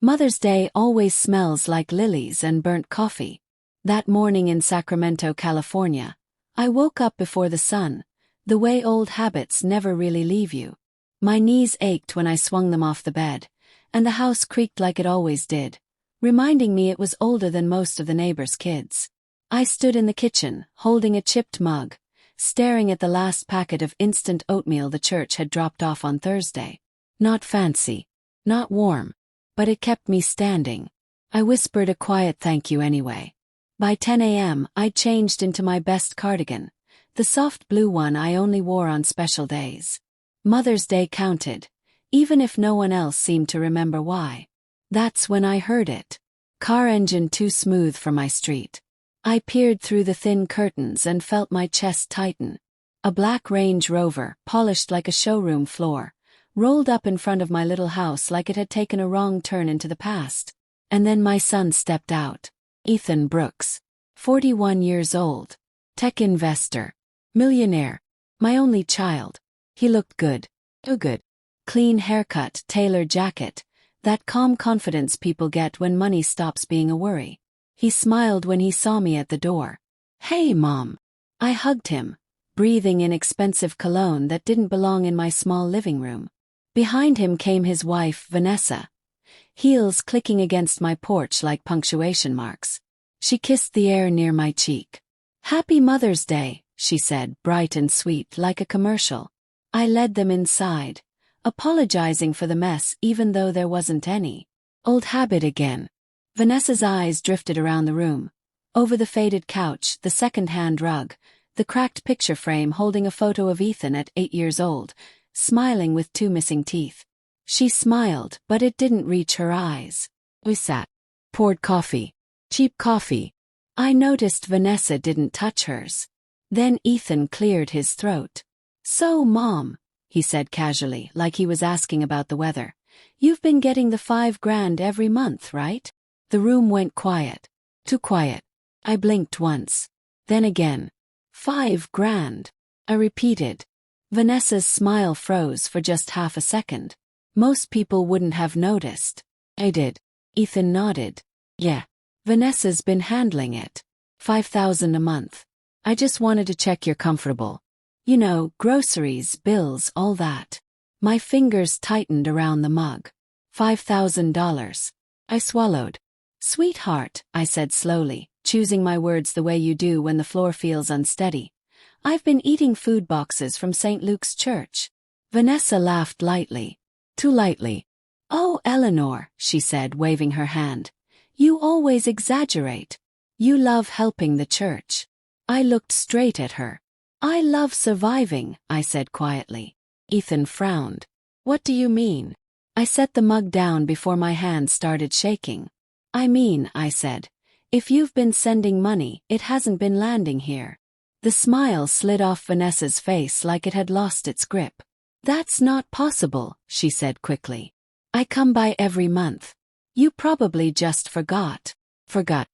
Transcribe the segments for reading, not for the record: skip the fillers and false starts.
Mother's Day always smells like lilies and burnt coffee. That morning in Sacramento, California, I woke up before the sun, the way old habits never really leave you. My knees ached when I swung them off the bed, and the house creaked like it always did, reminding me it was older than most of the neighbors' kids. I stood in the kitchen, holding a chipped mug, staring at the last packet of instant oatmeal the church had dropped off on Thursday. Not fancy, not warm, but it kept me standing. I whispered a quiet thank you anyway. By 10 a.m., I'd changed into my best cardigan, the soft blue one I only wore on special days. Mother's Day counted, even if no one else seemed to remember why. That's when I heard it. Car engine too smooth for my street. I peered through the thin curtains and felt my chest tighten. A black Range Rover, polished like a showroom floor, rolled up in front of my little house like it had taken a wrong turn into the past. And then my son stepped out. Ethan Brooks. 41 years old. Tech investor. Millionaire. My only child. He looked good. Too good. Clean haircut, tailored jacket. That calm confidence people get when money stops being a worry. He smiled when he saw me at the door. "Hey, Mom." I hugged him, breathing in expensive cologne that didn't belong in my small living room. Behind him came his wife, Vanessa, heels clicking against my porch like punctuation marks. She kissed the air near my cheek. "Happy Mother's Day," she said, bright and sweet like a commercial. I led them inside, apologizing for the mess even though there wasn't any. Old habit again. Vanessa's eyes drifted around the room, over the faded couch, the second-hand rug, the cracked picture frame holding a photo of Ethan at 8 years old, smiling with 2 missing teeth. She smiled, but it didn't reach her eyes. We sat. Poured coffee. Cheap coffee. I noticed Vanessa didn't touch hers. Then Ethan cleared his throat. "So, Mom," he said casually, like he was asking about the weather, "you've been getting the $5,000 every month, right?" The room went quiet. Too quiet. I blinked once. Then again. $5,000. I repeated. Vanessa's smile froze for just half a second. Most people wouldn't have noticed. I did. Ethan nodded. "Yeah. Vanessa's been handling it. $5,000 a month. I just wanted to check you're comfortable. You know, groceries, bills, all that." My fingers tightened around the mug. $5,000. I swallowed. "Sweetheart," I said slowly, choosing my words the way you do when the floor feels unsteady. "I've been eating food boxes from St. Luke's Church." Vanessa laughed lightly. Too lightly. "Oh, Eleanor," she said, waving her hand. "You always exaggerate. You love helping the church." I looked straight at her. "I love surviving," I said quietly. Ethan frowned. "What do you mean?" I set the mug down before my hand started shaking. "I mean," I said, "if you've been sending money, it hasn't been landing here." The smile slid off Vanessa's face like it had lost its grip. "That's not possible," she said quickly. "I come by every month. You probably just forgot." Forgot.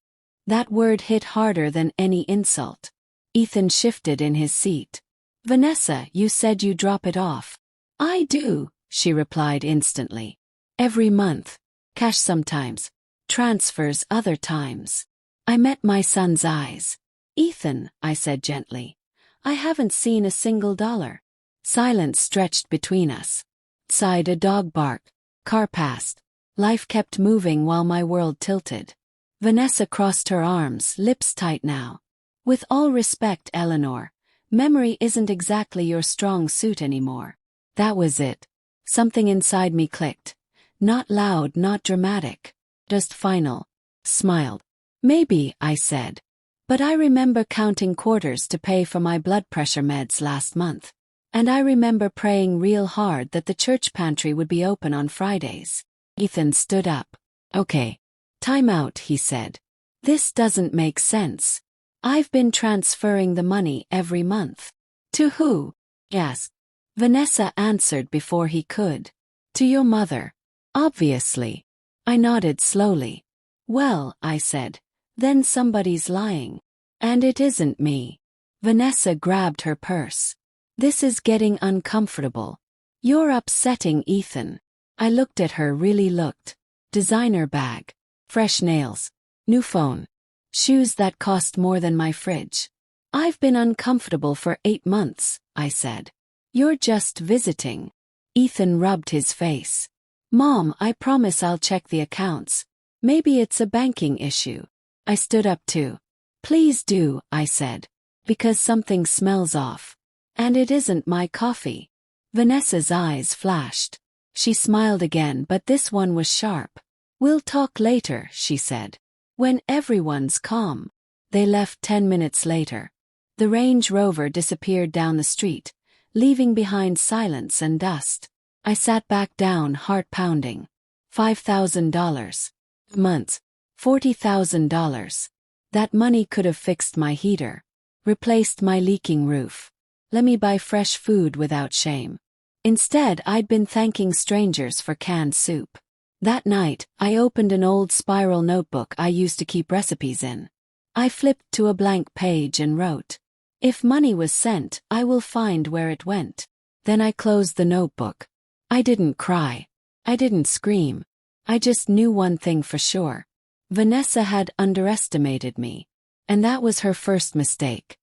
That word hit harder than any insult. Ethan shifted in his seat. "Vanessa, you said you drop it off." "I do," she replied instantly. "Every month. Cash sometimes. Transfers other times." I met my son's eyes. "Ethan," I said gently, "I haven't seen a single dollar." Silence stretched between us. Outside a dog barked. Car passed. Life kept moving while my world tilted. Vanessa crossed her arms, lips tight now. "With all respect, Eleanor, memory isn't exactly your strong suit anymore." That was it. Something inside me clicked. Not loud, not dramatic. Just final. Smiled. "Maybe," I said. "But I remember counting quarters to pay for my blood pressure meds last month. And I remember praying real hard that the church pantry would be open on Fridays." Ethan stood up. "Okay. Time out," he said. "This doesn't make sense. I've been transferring the money every month." "To who?" he asked. Vanessa answered before he could. "To your mother. Obviously." I nodded slowly. "Well," I said, "then somebody's lying. And it isn't me." Vanessa grabbed her purse. "This is getting uncomfortable. You're upsetting Ethan." I looked at her, really looked. designer bag, fresh nails, new phone, shoes that cost more than my fridge. I've been uncomfortable for 8 months, I said. You're just visiting. Ethan rubbed his face. Mom, I promise I'll check the accounts. Maybe it's a banking issue. I stood up too. Please do, I said. Because something smells off. And it isn't my coffee. Vanessa's eyes flashed. She smiled again, but this one was sharp. We'll talk later, she said. When everyone's calm. They left 10 minutes later. The Range Rover disappeared down the street, leaving behind silence and dust. I sat back down, heart pounding. $5,000. Months. $40,000. That money could have fixed my heater. Replaced my leaking roof. Let me buy fresh food without shame. Instead, I'd been thanking strangers for canned soup. That night, I opened an old spiral notebook I used to keep recipes in. I flipped to a blank page and wrote, "If money was sent, I will find where it went." Then I closed the notebook. I didn't cry. I didn't scream. I just knew one thing for sure. Vanessa had underestimated me. And that was her first mistake.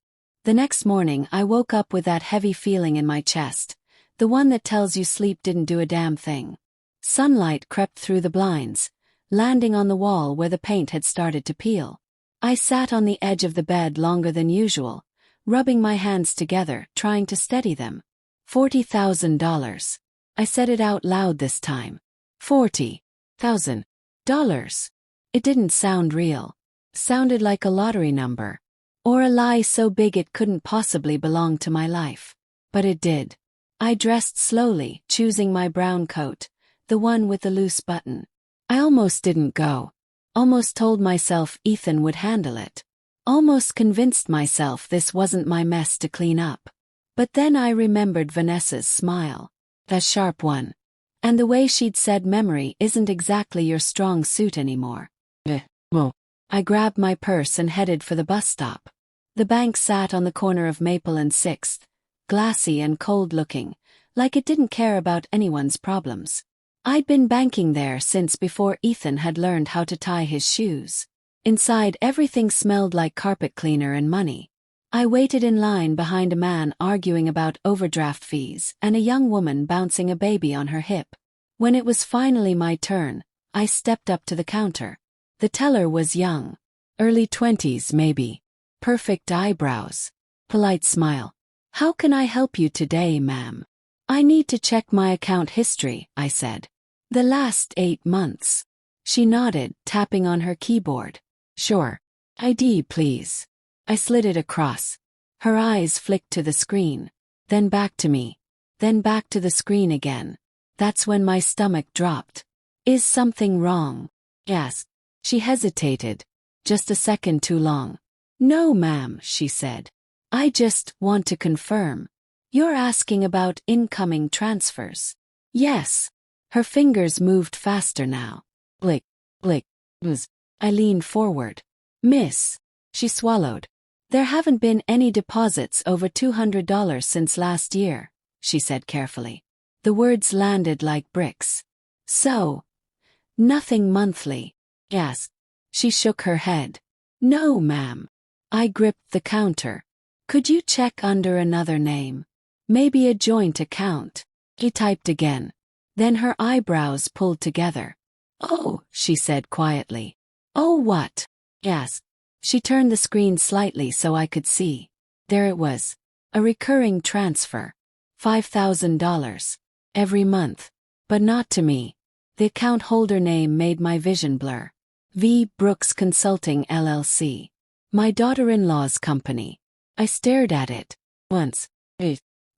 The next morning, I woke up with that heavy feeling in my chest, the one that tells you sleep didn't do a damn thing. Sunlight crept through the blinds, landing on the wall where the paint had started to peel. I sat on the edge of the bed longer than usual, rubbing my hands together, trying to steady them. $40,000. I said it out loud this time. $40,000. It didn't sound real. Sounded like a lottery number. Or a lie so big it couldn't possibly belong to my life. But it did. I dressed slowly, choosing my brown coat, the one with the loose button. I almost didn't go. Almost told myself Ethan would handle it. Almost convinced myself this wasn't my mess to clean up. But then I remembered Vanessa's smile. That sharp one. And the way she'd said memory isn't exactly your strong suit anymore. Well. I grabbed my purse and headed for the bus stop. The bank sat on the corner of Maple and 6th, glassy and cold-looking, like it didn't care about anyone's problems. I'd been banking there since before Ethan had learned how to tie his shoes. Inside, everything smelled like carpet cleaner and money. I waited in line behind a man arguing about overdraft fees and a young woman bouncing a baby on her hip. When it was finally my turn, I stepped up to the counter. The teller was young. Early 20s maybe. Perfect eyebrows. Polite smile. "How can I help you today, ma'am?" "I need to check my account history," I said. "The last 8 months." She nodded, tapping on her keyboard. "Sure. ID, please." I slid it across. Her eyes flicked to the screen. Then back to me. Then back to the screen again. That's when my stomach dropped. "Is something wrong?" "Yes." She hesitated. Just a second too long. "No, ma'am," she said. "I just want to confirm. You're asking about incoming transfers." "Yes." Her fingers moved faster now. Blick, blick, bzz. I leaned forward. "Miss." She swallowed. "There haven't been any deposits over $200 since last year," she said carefully. The words landed like bricks. "So, nothing monthly?" "Yes." She shook her head. "No, ma'am." I gripped the counter. "Could you check under another name? Maybe a joint account?" He typed again. Then her eyebrows pulled together. "Oh," she said quietly. "Oh what?" "Yes." She turned the screen slightly so I could see. There it was. A recurring transfer. $5,000. Every month. But not to me. The account holder name made my vision blur. V. Brooks Consulting LLC. My daughter-in-law's company. I stared at it. Once.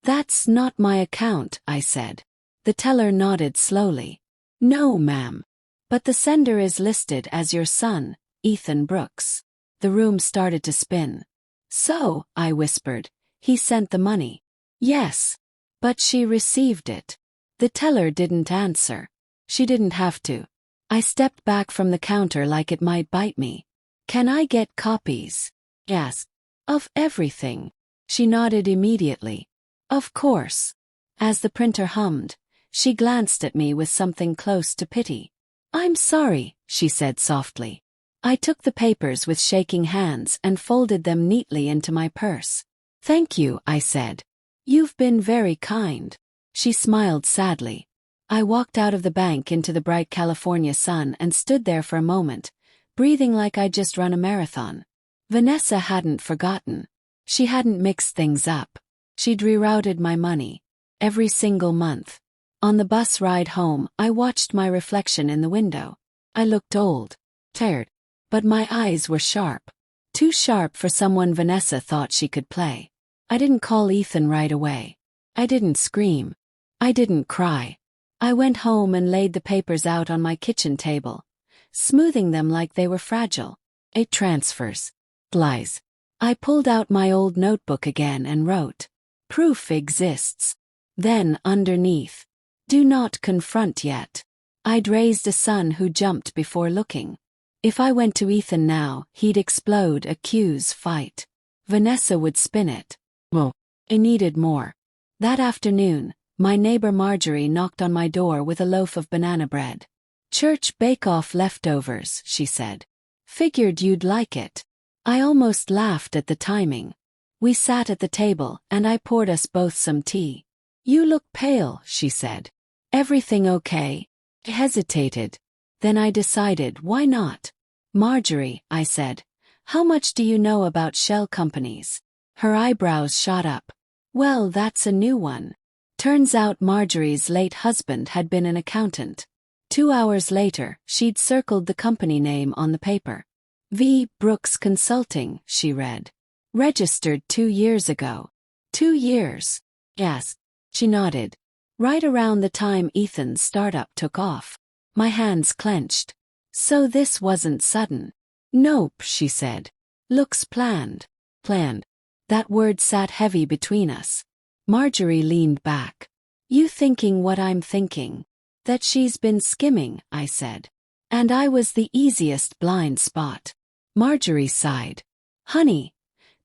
"That's not my account," I said. The teller nodded slowly. "No, ma'am. But the sender is listed as your son, Ethan Brooks." The room started to spin. "So," I whispered, "he sent the money." "Yes. But she received it." The teller didn't answer. She didn't have to. I stepped back from the counter like it might bite me. "Can I get copies?" "Yes." "Of everything?" She nodded immediately. "Of course." As the printer hummed, she glanced at me with something close to pity. I'm sorry, she said softly. I took the papers with shaking hands and folded them neatly into my purse. Thank you, I said. You've been very kind. She smiled sadly. I walked out of the bank into the bright California sun and stood there for a moment, breathing like I'd just run a marathon. Vanessa hadn't forgotten. She hadn't mixed things up. She'd rerouted my money. Every single month. On the bus ride home, I watched my reflection in the window. I looked old, tired, but my eyes were sharp. Too sharp for someone Vanessa thought she could play. I didn't call Ethan right away. I didn't scream. I didn't cry. I went home and laid the papers out on my kitchen table, smoothing them like they were fragile. 8 transfers. Lies. I pulled out my old notebook again and wrote, "Proof exists." Then, underneath, "Do not confront yet." I'd raised a son who jumped before looking. If I went to Ethan now, he'd explode, accuse, fight. Vanessa would spin it. Well, I needed more. That afternoon, my neighbor Marjorie knocked on my door with a loaf of banana bread. "Church bake-off leftovers," she said. "Figured you'd like it." I almost laughed at the timing. We sat at the table, and I poured us both some tea. "You look pale," she said. "Everything okay?" I hesitated. Then I decided, why not? "Marjorie," I said, "how much do you know about shell companies?" Her eyebrows shot up. "Well, that's a new one." Turns out Marjorie's late husband had been an accountant. 2 hours later, she'd circled the company name on the paper. V. Brooks Consulting, she read. Registered 2 years ago. 2 years? Yes. She nodded. Right around the time Ethan's startup took off. My hands clenched. So this wasn't sudden. "Nope," she said. "Looks planned." Planned. That word sat heavy between us. Marjorie leaned back. "You thinking what I'm thinking?" "That she's been skimming," I said. And I was the easiest blind spot. Marjorie sighed. "Honey,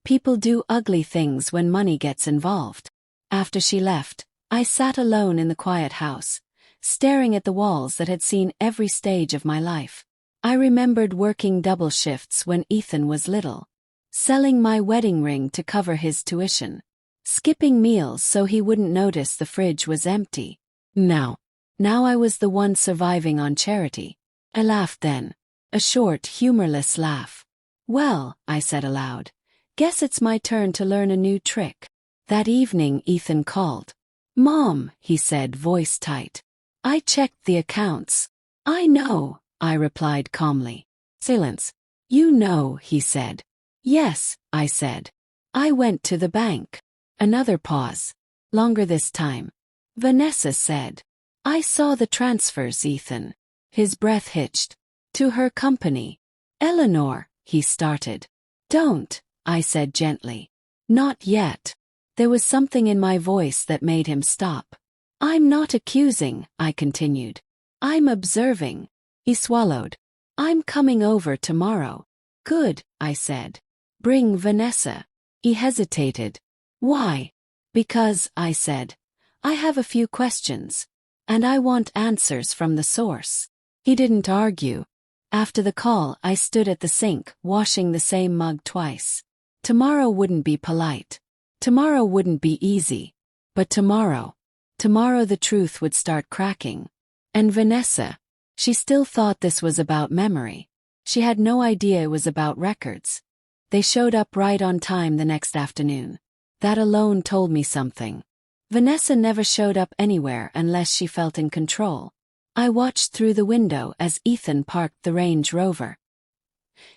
people do ugly things when money gets involved." After she left, I sat alone in the quiet house, staring at the walls that had seen every stage of my life. I remembered working double shifts when Ethan was little, selling my wedding ring to cover his tuition, skipping meals so he wouldn't notice the fridge was empty. Now I was the one surviving on charity. I laughed then, a short, humorless laugh. "Well," I said aloud, "guess it's my turn to learn a new trick." That evening Ethan called. "Mom," he said, voice tight. "I checked the accounts." "I know," I replied calmly. Silence. "You know," he said. "Yes," I said. "I went to the bank." Another pause. Longer this time. Vanessa said. "I saw the transfers, Ethan." His breath hitched. "To her company." "Eleanor," he started. "Don't," I said gently. "Not yet." There was something in my voice that made him stop. "I'm not accusing," I continued. "I'm observing." He swallowed. "I'm coming over tomorrow." "Good," I said. "Bring Vanessa." He hesitated. "Why?" "Because," I said, "I have a few questions. And I want answers from the source." He didn't argue. After the call, I stood at the sink, washing the same mug twice. Tomorrow wouldn't be polite. Tomorrow wouldn't be easy. But tomorrow the truth would start cracking. And Vanessa, she still thought this was about memory. She had no idea it was about records. They showed up right on time the next afternoon. That alone told me something. Vanessa never showed up anywhere unless she felt in control. I watched through the window as Ethan parked the Range Rover.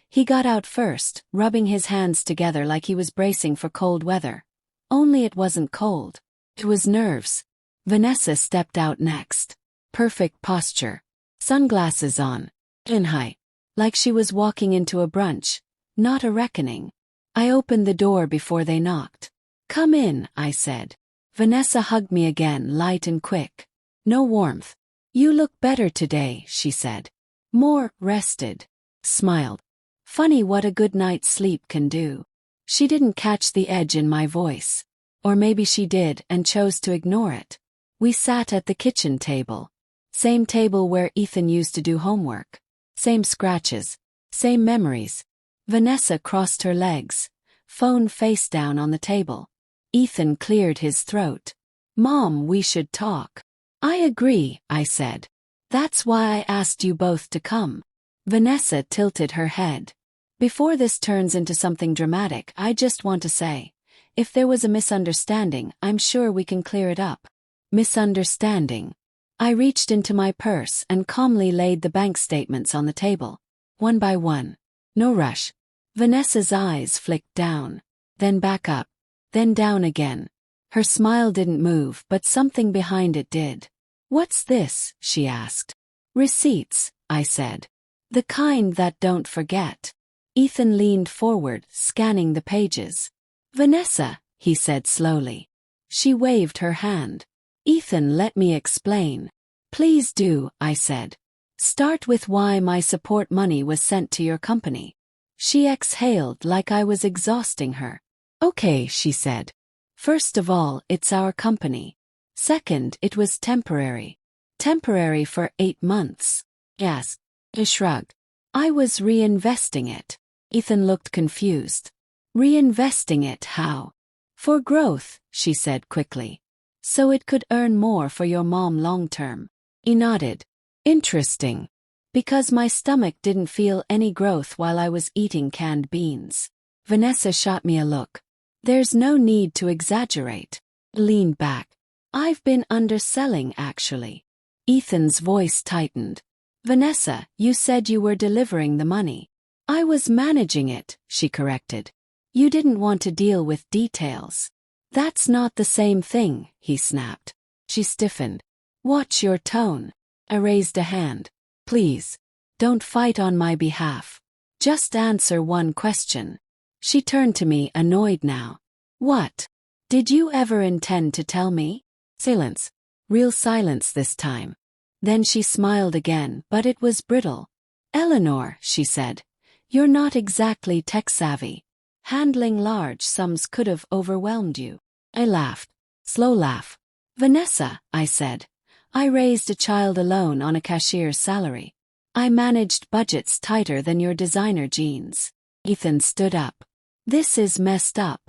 He got out first, rubbing his hands together like he was bracing for cold weather. Only it wasn't cold. It was nerves. Vanessa stepped out next. Perfect posture. Sunglasses on. Chin high. Like she was walking into a brunch, not a reckoning. I opened the door before they knocked. "Come in," I said. Vanessa hugged me again, light and quick. No warmth. "You look better today," she said. "More rested." Smiled. Funny what a good night's sleep can do. She didn't catch the edge in my voice. Or maybe she did and chose to ignore it. We sat at the kitchen table. Same table where Ethan used to do homework. Same scratches. Same memories. Vanessa crossed her legs, phone face down on the table. Ethan cleared his throat. Mom, we should talk. I agree, I said. That's why I asked you both to come. Vanessa tilted her head. Before this turns into something dramatic, I just want to say, if there was a misunderstanding, I'm sure we can clear it up. Misunderstanding. I reached into my purse and calmly laid the bank statements on the table. One by one. No rush. Vanessa's eyes flicked down, then back up, then down again. Her smile didn't move, but something behind it did. What's this? She asked. Receipts, I said. The kind that don't forget. Ethan leaned forward, scanning the pages. Vanessa, he said slowly. She waved her hand. Ethan, let me explain. Please do, I said. Start with why my support money was sent to your company. She exhaled like I was exhausting her. Okay, she said. First of all, it's our company. Second, it was temporary. Temporary for 8 months. Yes. I shrugged. I was reinvesting it. Ethan looked confused. Reinvesting it how? For growth, she said quickly. So it could earn more for your mom long term. He nodded. Interesting. Because my stomach didn't feel any growth while I was eating canned beans. Vanessa shot me a look. There's no need to exaggerate. Leaned back. I've been underselling actually. Ethan's voice tightened. Vanessa, you said you were delivering the money. I was managing it, she corrected. You didn't want to deal with details. That's not the same thing, he snapped. She stiffened. Watch your tone. I raised a hand. Please. Don't fight on my behalf. Just answer one question. She turned to me, annoyed now. What? Did you ever intend to tell me? Silence. Real silence this time. Then she smiled again, but it was brittle. Eleanor, she said, you're not exactly tech-savvy. Handling large sums could have overwhelmed you. I laughed. Slow laugh. Vanessa, I said. I raised a child alone on a cashier's salary. I managed budgets tighter than your designer jeans. Ethan stood up. This is messed up.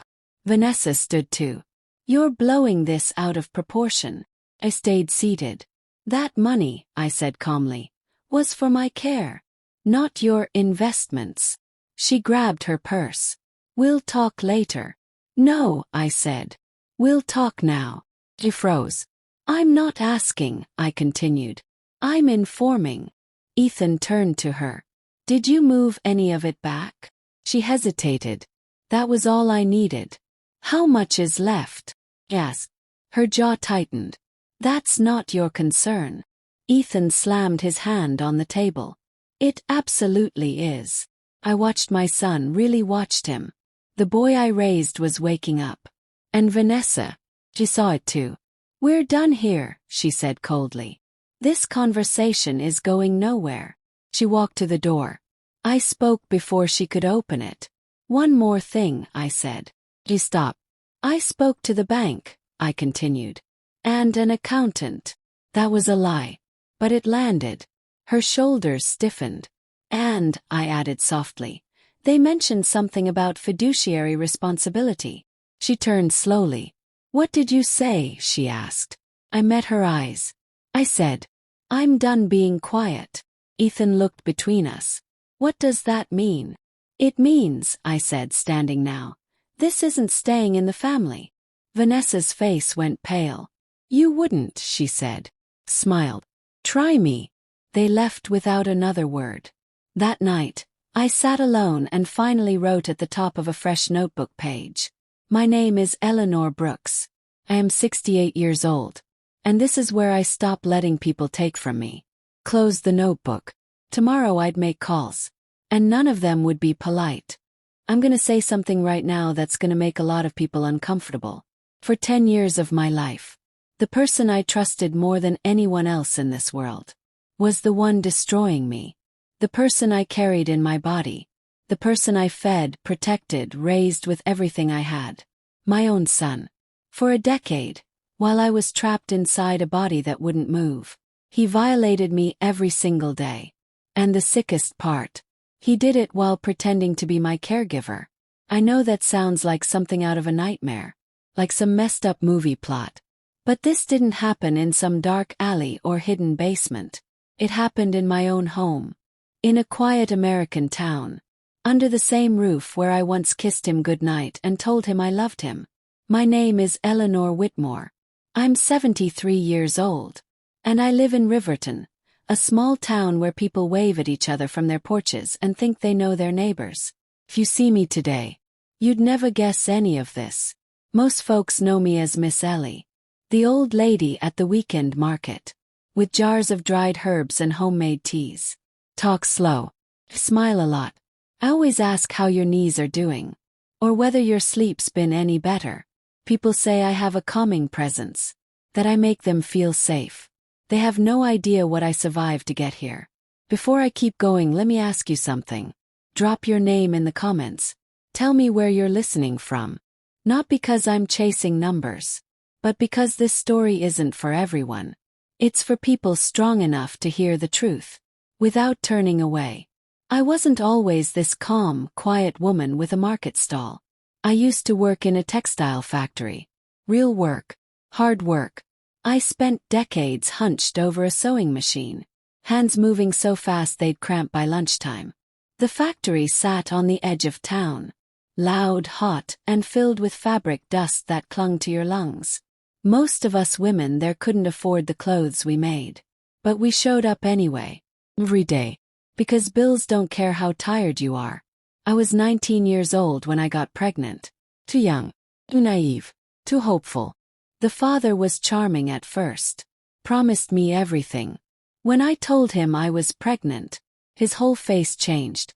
Vanessa stood too. You're blowing this out of proportion. I stayed seated. That money, I said calmly, was for my care, not your investments. She grabbed her purse. We'll talk later. No, I said. We'll talk now. She froze. I'm not asking, I continued. I'm informing. Ethan turned to her. Did you move any of it back? She hesitated. That was all I needed. How much is left? Yes. Her jaw tightened. That's not your concern. Ethan slammed his hand on the table. It absolutely is. I watched my son, really watched him. The boy I raised was waking up. And Vanessa, she saw it too. We're done here, she said coldly. This conversation is going nowhere. She walked to the door. I spoke before she could open it. One more thing, I said. She stopped. I spoke to the bank, I continued. And an accountant. That was a lie. But it landed. Her shoulders stiffened. And, I added softly, they mentioned something about fiduciary responsibility. She turned slowly. What did you say? She asked. I met her eyes. I said, I'm done being quiet. Ethan looked between us. What does that mean? It means, I said, standing now, this isn't staying in the family. Vanessa's face went pale. You wouldn't, she said. Smiled. Try me. They left without another word. That night, I sat alone and finally wrote at the top of a fresh notebook page. My name is Eleanor Brooks. I am 68 years old. And this is where I stop letting people take from me. Close the notebook. Tomorrow I'd make calls. And none of them would be polite. I'm gonna say something right now that's gonna make a lot of people uncomfortable. For 10 years of my life, the person I trusted more than anyone else in this world was the one destroying me. The person I carried in my body. The person I fed, protected, raised with everything I had. My own son. For a decade, while I was trapped inside a body that wouldn't move. He violated me every single day. And the sickest part, he did it while pretending to be my caregiver. I know that sounds like something out of a nightmare, like some messed up movie plot. But this didn't happen in some dark alley or hidden basement. It happened in my own home. In a quiet American town. Under the same roof where I once kissed him goodnight and told him I loved him. My name is Eleanor Whitmore. I'm 73 years old. And I live in Riverton, a small town where people wave at each other from their porches and think they know their neighbors. If you see me today, you'd never guess any of this. Most folks know me as Miss Ellie, the old lady at the weekend market, with jars of dried herbs and homemade teas. Talk slow. Smile a lot. I always ask how your knees are doing, or whether your sleep's been any better. People say I have a calming presence, that I make them feel safe. They have no idea what I survived to get here. Before I keep going, let me ask you something. Drop your name in the comments. Tell me where you're listening from. Not because I'm chasing numbers, but because this story isn't for everyone. It's for people strong enough to hear the truth, without turning away. I wasn't always this calm, quiet woman with a market stall. I used to work in a textile factory. Real work. Hard work. I spent decades hunched over a sewing machine, hands moving so fast they'd cramp by lunchtime. The factory sat on the edge of town, loud, hot, and filled with fabric dust that clung to your lungs. Most of us women there couldn't afford the clothes we made. But we showed up anyway, every day, because bills don't care how tired you are. I was 19 years old when I got pregnant. Too young, too naive, too hopeful. The father was charming at first, promised me everything. When I told him I was pregnant, his whole face changed.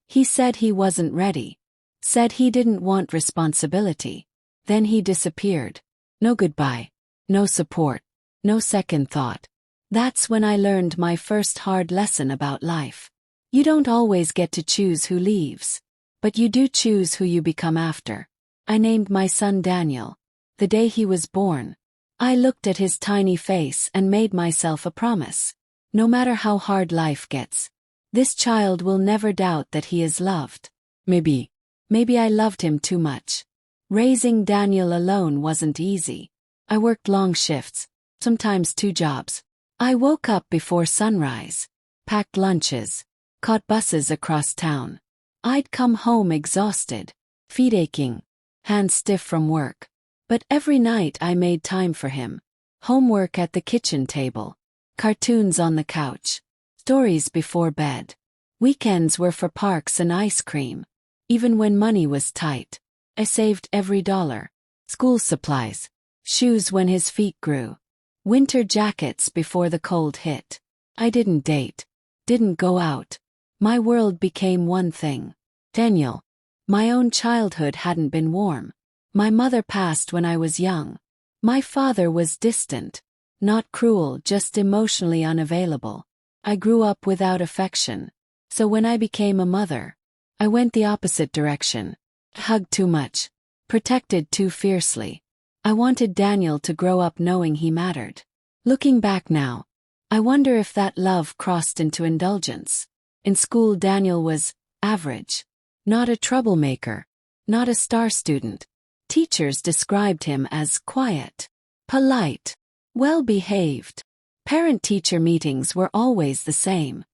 He said he wasn't ready, said he didn't want responsibility. Then he disappeared. No goodbye, no support, no second thought. That's when I learned my first hard lesson about life. You don't always get to choose who leaves, but you do choose who you become after. I named my son Daniel. The day he was born, I looked at his tiny face and made myself a promise. No matter how hard life gets, this child will never doubt that he is loved. Maybe I loved him too much. Raising Daniel alone wasn't easy. I worked long shifts, sometimes 2 jobs. I woke up before sunrise, packed lunches, caught buses across town. I'd come home exhausted, feet aching, hands stiff from work. But every night I made time for him. Homework at the kitchen table, cartoons on the couch, stories before bed. Weekends were for parks and ice cream. Even when money was tight, I saved every dollar. School supplies, shoes when his feet grew, winter jackets before the cold hit. I didn't date, didn't go out. My world became one thing. Daniel. My own childhood hadn't been warm. My mother passed when I was young. My father was distant, not cruel, just emotionally unavailable. I grew up without affection. So when I became a mother, I went the opposite direction. Hugged too much, protected too fiercely. I wanted Daniel to grow up knowing he mattered. Looking back now, I wonder if that love crossed into indulgence. In school, Daniel was average. Not a troublemaker, not a star student. Teachers described him as quiet, polite, well-behaved. Parent-teacher meetings were always the same.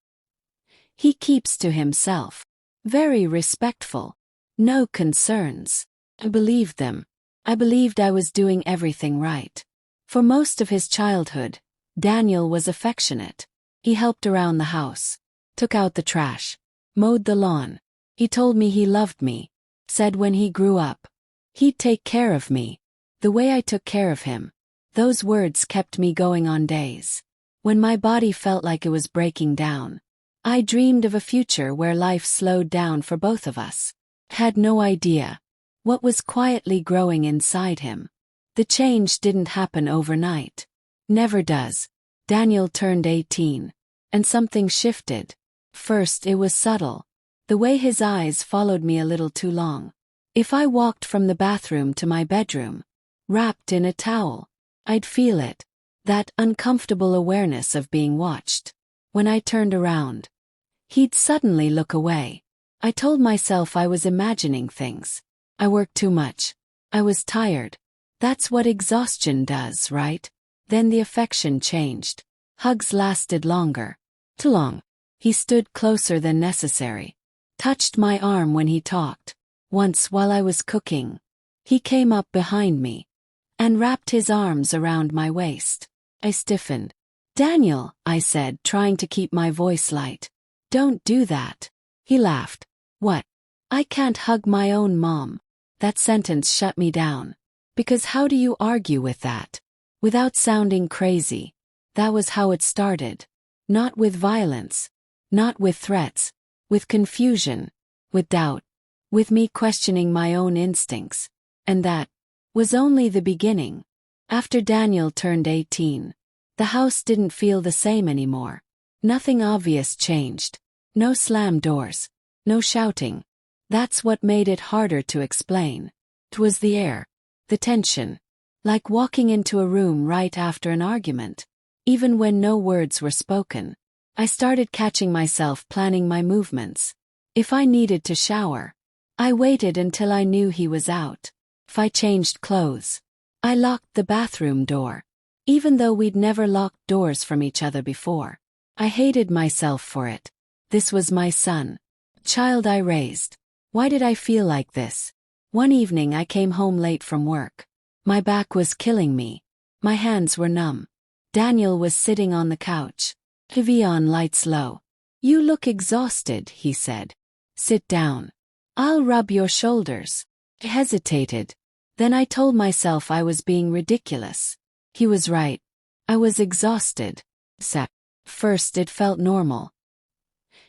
He keeps to himself, very respectful, no concerns. I believed them. I believed I was doing everything right. For most of his childhood, Daniel was affectionate. He helped around the house, took out the trash, mowed the lawn. He told me he loved me, said when he grew up, he'd take care of me, the way I took care of him. Those words kept me going on days. When my body felt like it was breaking down, I dreamed of a future where life slowed down for both of us. Had no idea what was quietly growing inside him. The change didn't happen overnight. Never does. Daniel turned 18, and something shifted. First it was subtle. The way his eyes followed me a little too long. If I walked from the bathroom to my bedroom, wrapped in a towel, I'd feel it. That uncomfortable awareness of being watched. When I turned around, he'd suddenly look away. I told myself I was imagining things. I worked too much. I was tired. That's what exhaustion does, right? Then the affection changed. Hugs lasted longer. Too long. He stood closer than necessary. Touched my arm when he talked. Once while I was cooking, he came up behind me and wrapped his arms around my waist. I stiffened. "Daniel," I said, trying to keep my voice light. "Don't do that." He laughed. "What? I can't hug my own mom." That sentence shut me down. Because how do you argue with that? Without sounding crazy. That was how it started. Not with violence. Not with threats. With confusion. With doubt. With me questioning my own instincts. And that was only the beginning. After Daniel turned 18, the house didn't feel the same anymore. Nothing obvious changed. No slammed doors. No shouting. That's what made it harder to explain. It was the air. The tension. Like walking into a room right after an argument. Even when no words were spoken, I started catching myself planning my movements. If I needed to shower, I waited until I knew he was out. If I changed clothes, I locked the bathroom door. Even though we'd never locked doors from each other before. I hated myself for it. This was my son. Child I raised. Why did I feel like this? One evening I came home late from work. My back was killing me. My hands were numb. Daniel was sitting on the couch. TV on, lights low. "You look exhausted," he said. "Sit down. I'll rub your shoulders." I hesitated. Then I told myself I was being ridiculous. He was right. I was exhausted. First it felt normal.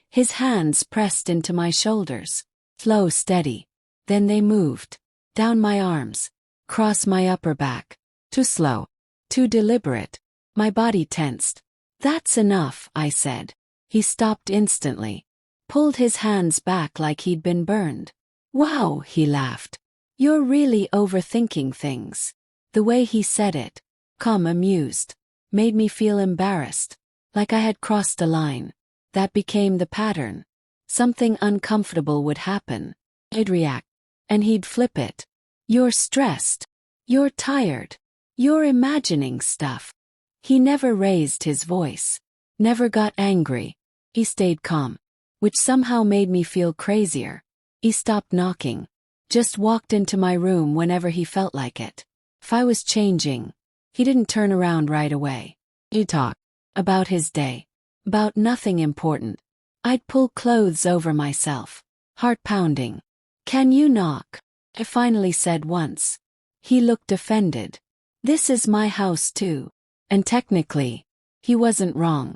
His hands pressed into my shoulders. Slow, steady. Then they moved. Down my arms. Across my upper back. Too slow. Too deliberate. My body tensed. "That's enough," I said. He stopped instantly. Pulled his hands back like he'd been burned. "Wow," he laughed. "You're really overthinking things." The way he said it, calm, amused, made me feel embarrassed. Like I had crossed a line. That became the pattern. Something uncomfortable would happen. I'd react. And he'd flip it. "You're stressed. You're tired. You're imagining stuff." He never raised his voice. Never got angry. He stayed calm. Which somehow made me feel crazier. He stopped knocking. Just walked into my room whenever he felt like it. If I was changing, he didn't turn around right away. He'd talk. About his day. About nothing important. I'd pull clothes over myself. Heart pounding. "Can you knock?" I finally said once. He looked offended. "This is my house too." And technically, he wasn't wrong.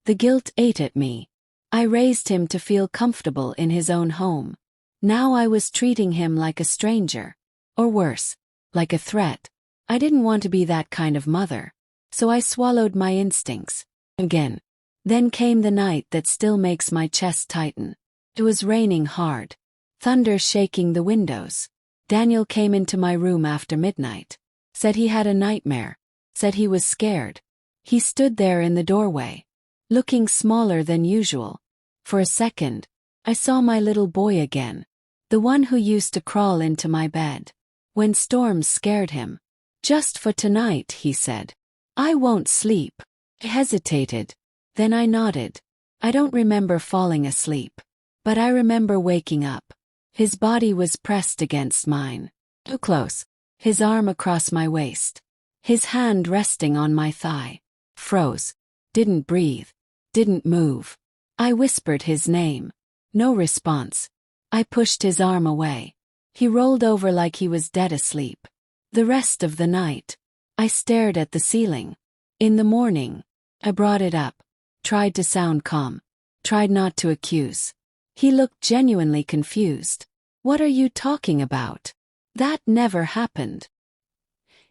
The guilt ate at me. I raised him to feel comfortable in his own home. Now I was treating him like a stranger. Or worse, like a threat. I didn't want to be that kind of mother. So I swallowed my instincts. Again. Then came the night that still makes my chest tighten. It was raining hard. Thunder shaking the windows. Daniel came into my room after midnight. Said he had a nightmare. Said he was scared. He stood there in the doorway, looking smaller than usual. For a second, I saw my little boy again. The one who used to crawl into my bed when storms scared him. "Just for tonight," he said. "I won't sleep." I hesitated. Then I nodded. I don't remember falling asleep. But I remember waking up. His body was pressed against mine. Too close. His arm across my waist. His hand resting on my thigh. Froze. Didn't breathe. Didn't move. I whispered his name. No response. I pushed his arm away. He rolled over like he was dead asleep. The rest of the night, I stared at the ceiling. In the morning, I brought it up. Tried to sound calm. Tried not to accuse. He looked genuinely confused. "What are you talking about? That never happened."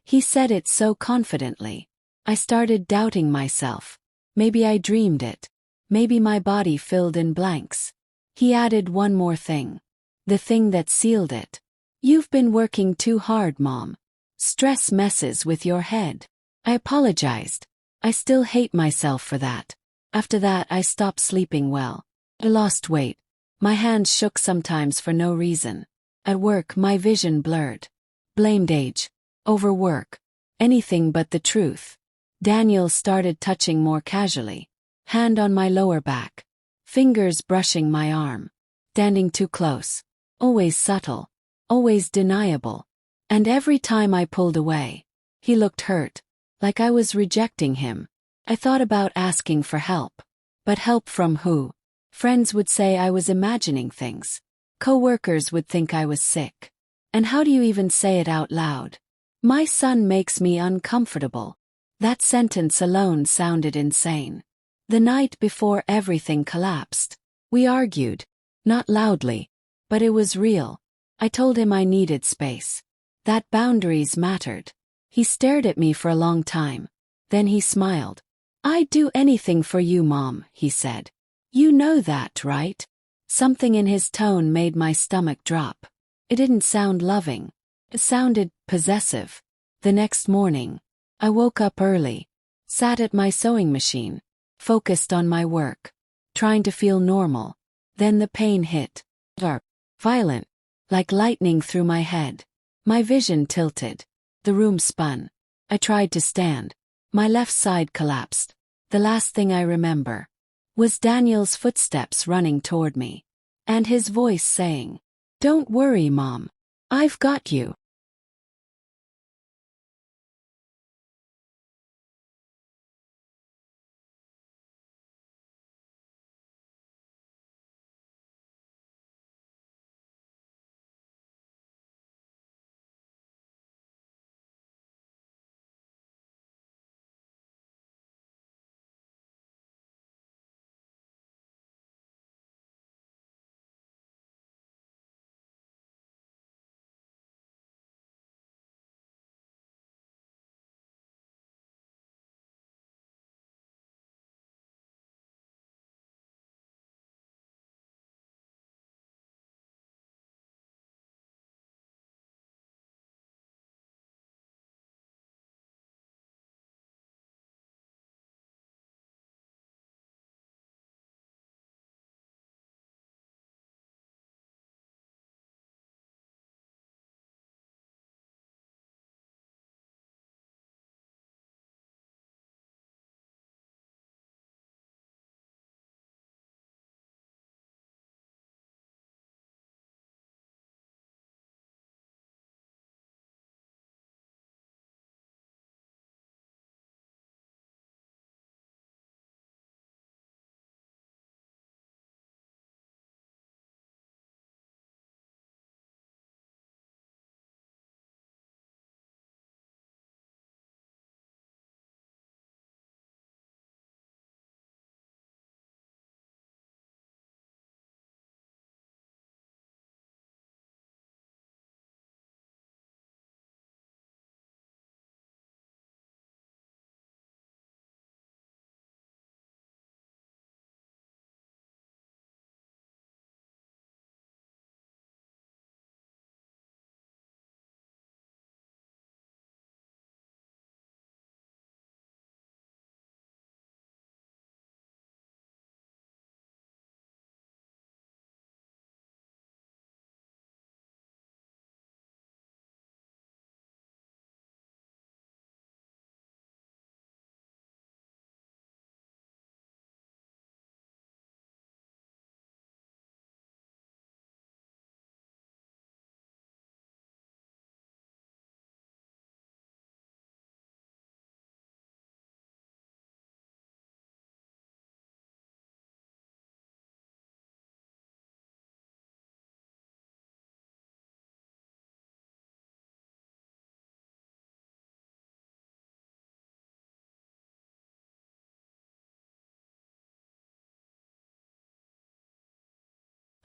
He said it so confidently. I started doubting myself. Maybe I dreamed it. Maybe my body filled in blanks. He added one more thing. The thing that sealed it. "You've been working too hard, Mom. Stress messes with your head." I apologized. I still hate myself for that. After that, I stopped sleeping well. I lost weight. My hands shook sometimes for no reason. At work, my vision blurred. Blamed age. Overwork. Anything but the truth. Daniel started touching more casually. Hand on my lower back. Fingers brushing my arm. Standing too close. Always subtle. Always deniable. And every time I pulled away, he looked hurt. Like I was rejecting him. I thought about asking for help. But help from who? Friends would say I was imagining things. Co-workers would think I was sick. And how do you even say it out loud? My son makes me uncomfortable. That sentence alone sounded insane. The night before everything collapsed, we argued. Not loudly. But it was real. I told him I needed space. That boundaries mattered. He stared at me for a long time. Then he smiled. "I'd do anything for you, Mom," he said. "You know that, right?" Something in his tone made my stomach drop. It didn't sound loving. It sounded possessive. The next morning, I woke up early, sat at my sewing machine, focused on my work, trying to feel normal. Then the pain hit. Sharp, violent, like lightning through my head. My vision tilted. The room spun. I tried to stand. My left side collapsed. The last thing I remember was Daniel's footsteps running toward me, and his voice saying, "Don't worry, Mom. I've got you."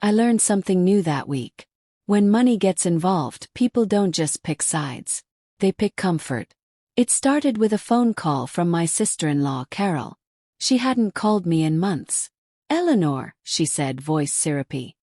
I learned something new that week. When money gets involved, people don't just pick sides. They pick comfort. It started with a phone call from my sister-in-law, Carol. She hadn't called me in months. "Eleanor," she said, voice syrupy.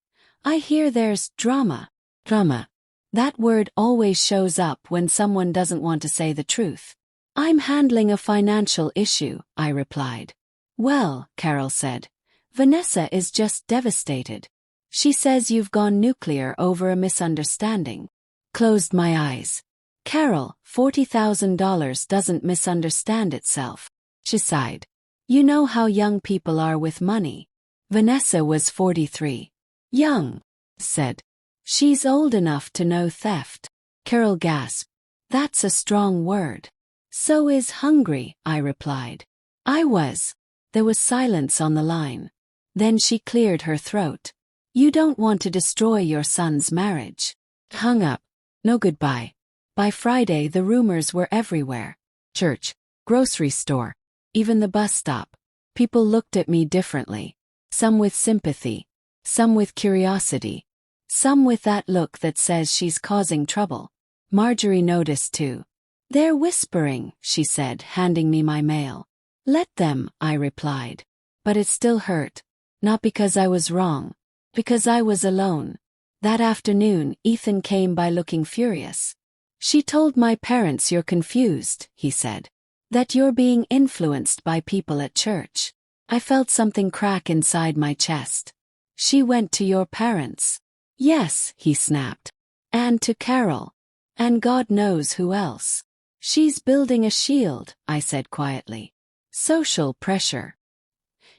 "I hear there's drama." Drama. That word always shows up when someone doesn't want to say the truth. I'm handling a financial issue, I replied. Well, Carol said, Vanessa is just devastated. She says you've gone nuclear over a misunderstanding. Closed my eyes. Carol, $40,000 doesn't misunderstand itself. She sighed. You know how young people are with money. Vanessa was 43. Young, said. She's old enough to know theft. Carol gasped. That's a strong word. So is hungry, I replied. I was. There was silence on the line. Then she cleared her throat. You don't want to destroy your son's marriage. Hung up. No goodbye. By Friday the rumors were everywhere. Church, grocery store, even the bus stop. People looked at me differently. Some with sympathy. Some with curiosity. Some with that look that says she's causing trouble. Marjorie noticed too. They're whispering, she said, handing me my mail. Let them, I replied. But it still hurt. Not because I was wrong. Because I was alone. That afternoon, Ethan came by looking furious. She told my parents you're confused, he said. That you're being influenced by people at church. I felt something crack inside my chest. She went to your parents. Yes, he snapped. And to Carol. And God knows who else. She's building a shield, I said quietly. Social pressure.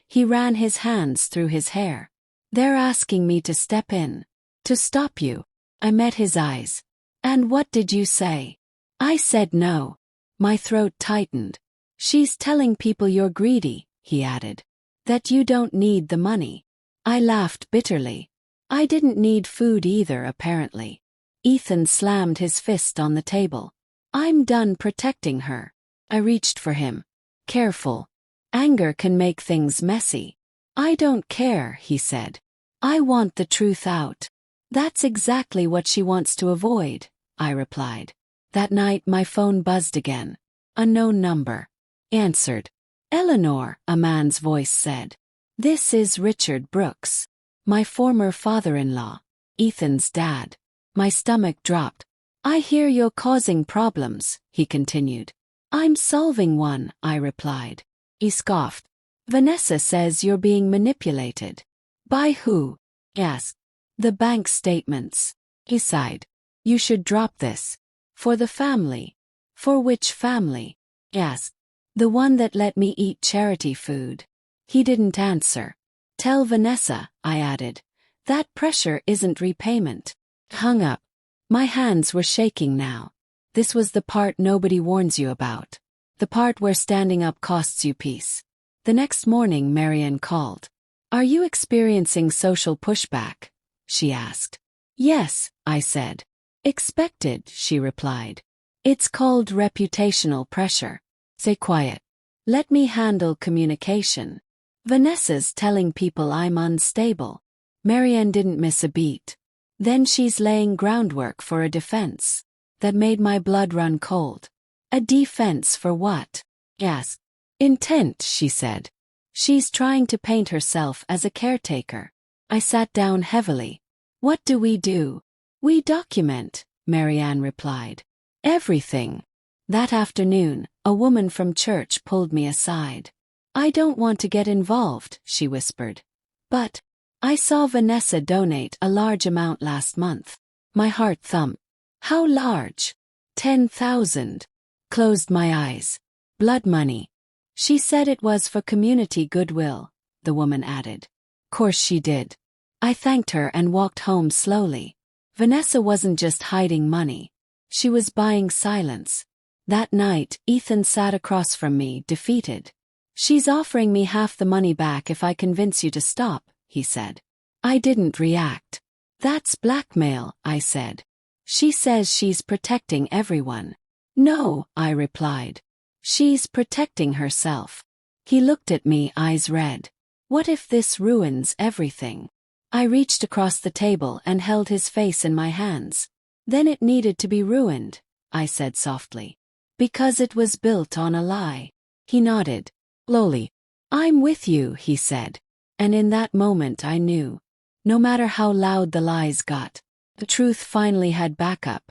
He ran his hands through his hair. They're asking me to step in. To stop you. I met his eyes. And what did you say? I said no. My throat tightened. She's telling people you're greedy, he added. That you don't need the money. I laughed bitterly. I didn't need food either, apparently. Ethan slammed his fist on the table. I'm done protecting her. I reached for him. Careful. Anger can make things messy. I don't care, he said. I want the truth out. That's exactly what she wants to avoid, I replied. That night my phone buzzed again. Unknown number. Answered. Eleanor, a man's voice said. This is Richard Brooks. My former father-in-law. Ethan's dad. My stomach dropped. I hear you're causing problems, he continued. I'm solving one, I replied. He scoffed. Vanessa says you're being manipulated. By who? Asked. The bank statements. He sighed. You should drop this. For the family. For which family? Asked. The one that let me eat charity food. He didn't answer. Tell Vanessa, I added. That pressure isn't repayment. Hung up. My hands were shaking now. This was the part nobody warns you about. The part where standing up costs you peace. The next morning Marianne called. Are you experiencing social pushback? She asked. Yes, I said. Expected, she replied. It's called reputational pressure. Stay quiet. Let me handle communication. Vanessa's telling people I'm unstable. Marianne didn't miss a beat. Then she's laying groundwork for a defense. That made my blood run cold. A defense for what? Asked. Intent, she said. She's trying to paint herself as a caretaker. I sat down heavily. What do? We document, Marianne replied. Everything. That afternoon, a woman from church pulled me aside. I don't want to get involved, she whispered. But I saw Vanessa donate a large amount last month. My heart thumped. How large? 10,000. Closed my eyes. Blood money. She said it was for community goodwill, the woman added. Course she did. I thanked her and walked home slowly. Vanessa wasn't just hiding money. She was buying silence. That night, Ethan sat across from me, defeated. She's offering me half the money back if I convince you to stop, he said. I didn't react. That's blackmail, I said. She says she's protecting everyone. No, I replied. She's protecting herself. He looked at me, eyes red. What if this ruins everything? I reached across the table and held his face in my hands. Then it needed to be ruined, I said softly. Because it was built on a lie. He nodded. Slowly. I'm with you, he said. And in that moment I knew. No matter how loud the lies got, the truth finally had backup.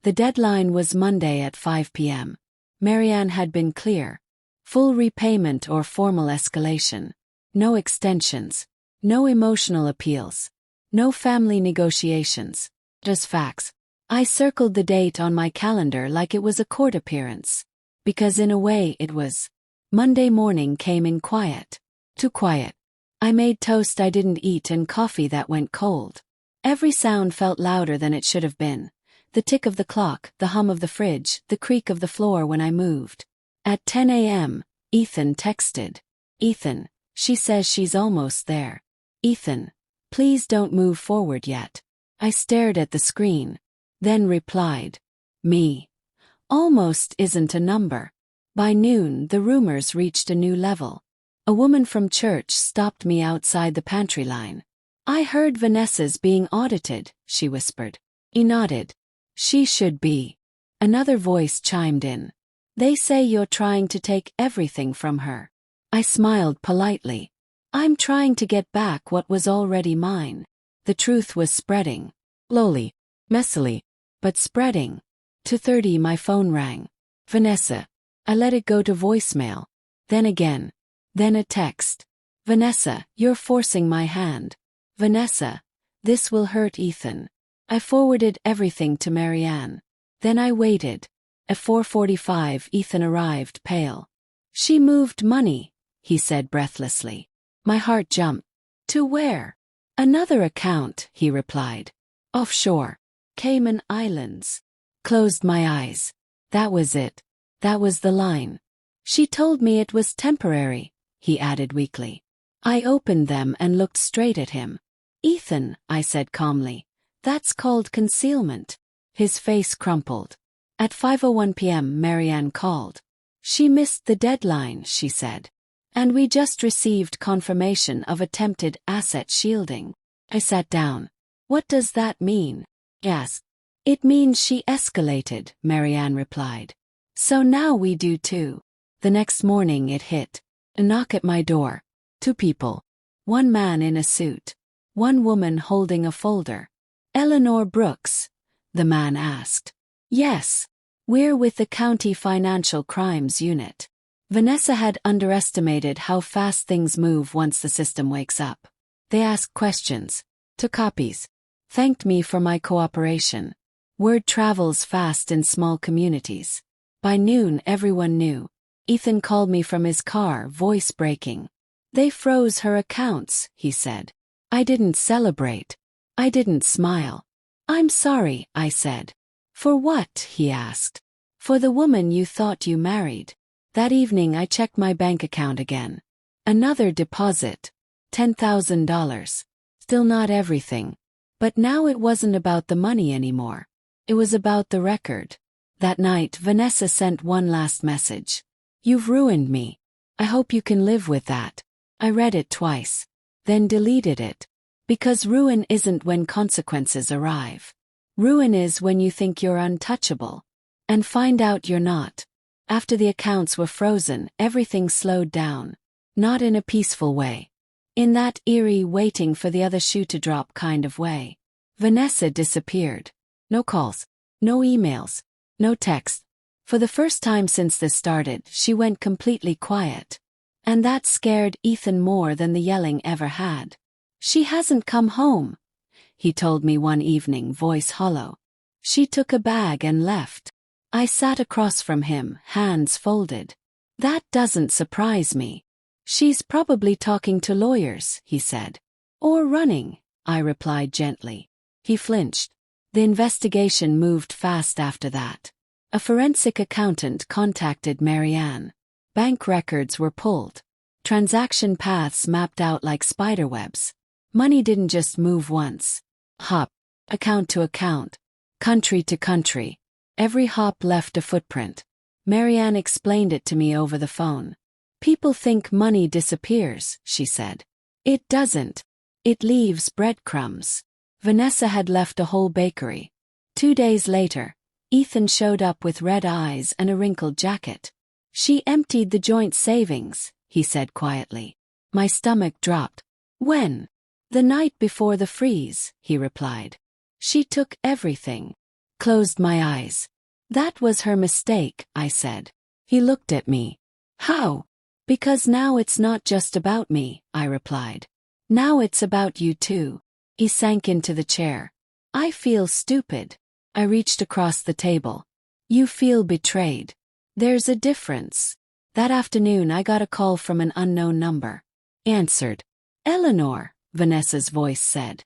The deadline was Monday at 5 p.m. Marianne had been clear. Full repayment or formal escalation. No extensions. No emotional appeals. No family negotiations. Just facts. I circled the date on my calendar like it was a court appearance. Because in a way it was. Monday morning came in quiet. Too quiet. I made toast I didn't eat and coffee that went cold. Every sound felt louder than it should have been. The tick of the clock, the hum of the fridge, the creak of the floor when I moved. At 10 a.m., Ethan texted. Ethan, she says she's almost there. Ethan, please don't move forward yet. I stared at the screen. Then replied. Me. Almost isn't a number. By noon, the rumors reached a new level. A woman from church stopped me outside the pantry line. I heard Vanessa's being audited, she whispered. He nodded. She should be. Another voice chimed in. They say you're trying to take everything from her. I smiled politely. I'm trying to get back what was already mine. The truth was spreading. Slowly. Messily. But spreading. 2:30 my phone rang. Vanessa. I let it go to voicemail. Then again. Then a text. Vanessa, you're forcing my hand. Vanessa, this will hurt Ethan. I forwarded everything to Marianne. Then I waited. At 4:45 Ethan arrived pale. She moved money, he said breathlessly. My heart jumped. To where? Another account, he replied. Offshore. Cayman Islands. Closed my eyes. That was it. That was the line. She told me it was temporary, he added weakly. I opened them and looked straight at him. Ethan, I said calmly. That's called concealment. His face crumpled. At 5:01 p.m. Marianne called. She missed the deadline, she said. And we just received confirmation of attempted asset shielding. I sat down. What does that mean? Yes. It means she escalated, Marianne replied. So now we do too. The next morning it hit. A knock at my door. 2 people. 1 man in a suit. 1 woman holding a folder. Eleanor Brooks? The man asked. Yes. We're with the County Financial Crimes Unit. Vanessa had underestimated how fast things move once the system wakes up. They asked questions. Took copies. Thanked me for my cooperation. Word travels fast in small communities. By noon everyone knew. Ethan called me from his car, voice breaking. They froze her accounts, he said. I didn't celebrate. I didn't smile. I'm sorry, I said. For what? He asked. For the woman you thought you married. That evening I checked my bank account again. Another deposit. $10,000. Still not everything. But now it wasn't about the money anymore. It was about the record. That night Vanessa sent one last message. You've ruined me. I hope you can live with that. I read it twice. Then deleted it. Because ruin isn't when consequences arrive. Ruin is when you think you're untouchable. And find out you're not. After the accounts were frozen, everything slowed down. Not in a peaceful way. In that eerie waiting for the other shoe to drop kind of way. Vanessa disappeared. No calls. No emails. No text. For the first time since this started, she went completely quiet. And that scared Ethan more than the yelling ever had. She hasn't come home, he told me one evening, voice hollow. She took a bag and left. I sat across from him, hands folded. That doesn't surprise me. She's probably talking to lawyers, he said. Or running, I replied gently. He flinched. The investigation moved fast after that. A forensic accountant contacted Marianne. Bank records were pulled. Transaction paths mapped out like spiderwebs. Money didn't just move once. Hop. Account to account. Country to country. Every hop left a footprint. Marianne explained it to me over the phone. People think money disappears, she said. It doesn't. It leaves breadcrumbs. Vanessa had left a whole bakery. 2 days later, Ethan showed up with red eyes and a wrinkled jacket. She emptied the joint savings, he said quietly. My stomach dropped. When? The night before the freeze, he replied. She took everything. Closed my eyes. That was her mistake, I said. He looked at me. How? Because now it's not just about me, I replied. Now it's about you too. He sank into the chair. I feel stupid. I reached across the table. You feel betrayed. There's a difference. That afternoon I got a call from an unknown number. Answered. Eleanor, Vanessa's voice said.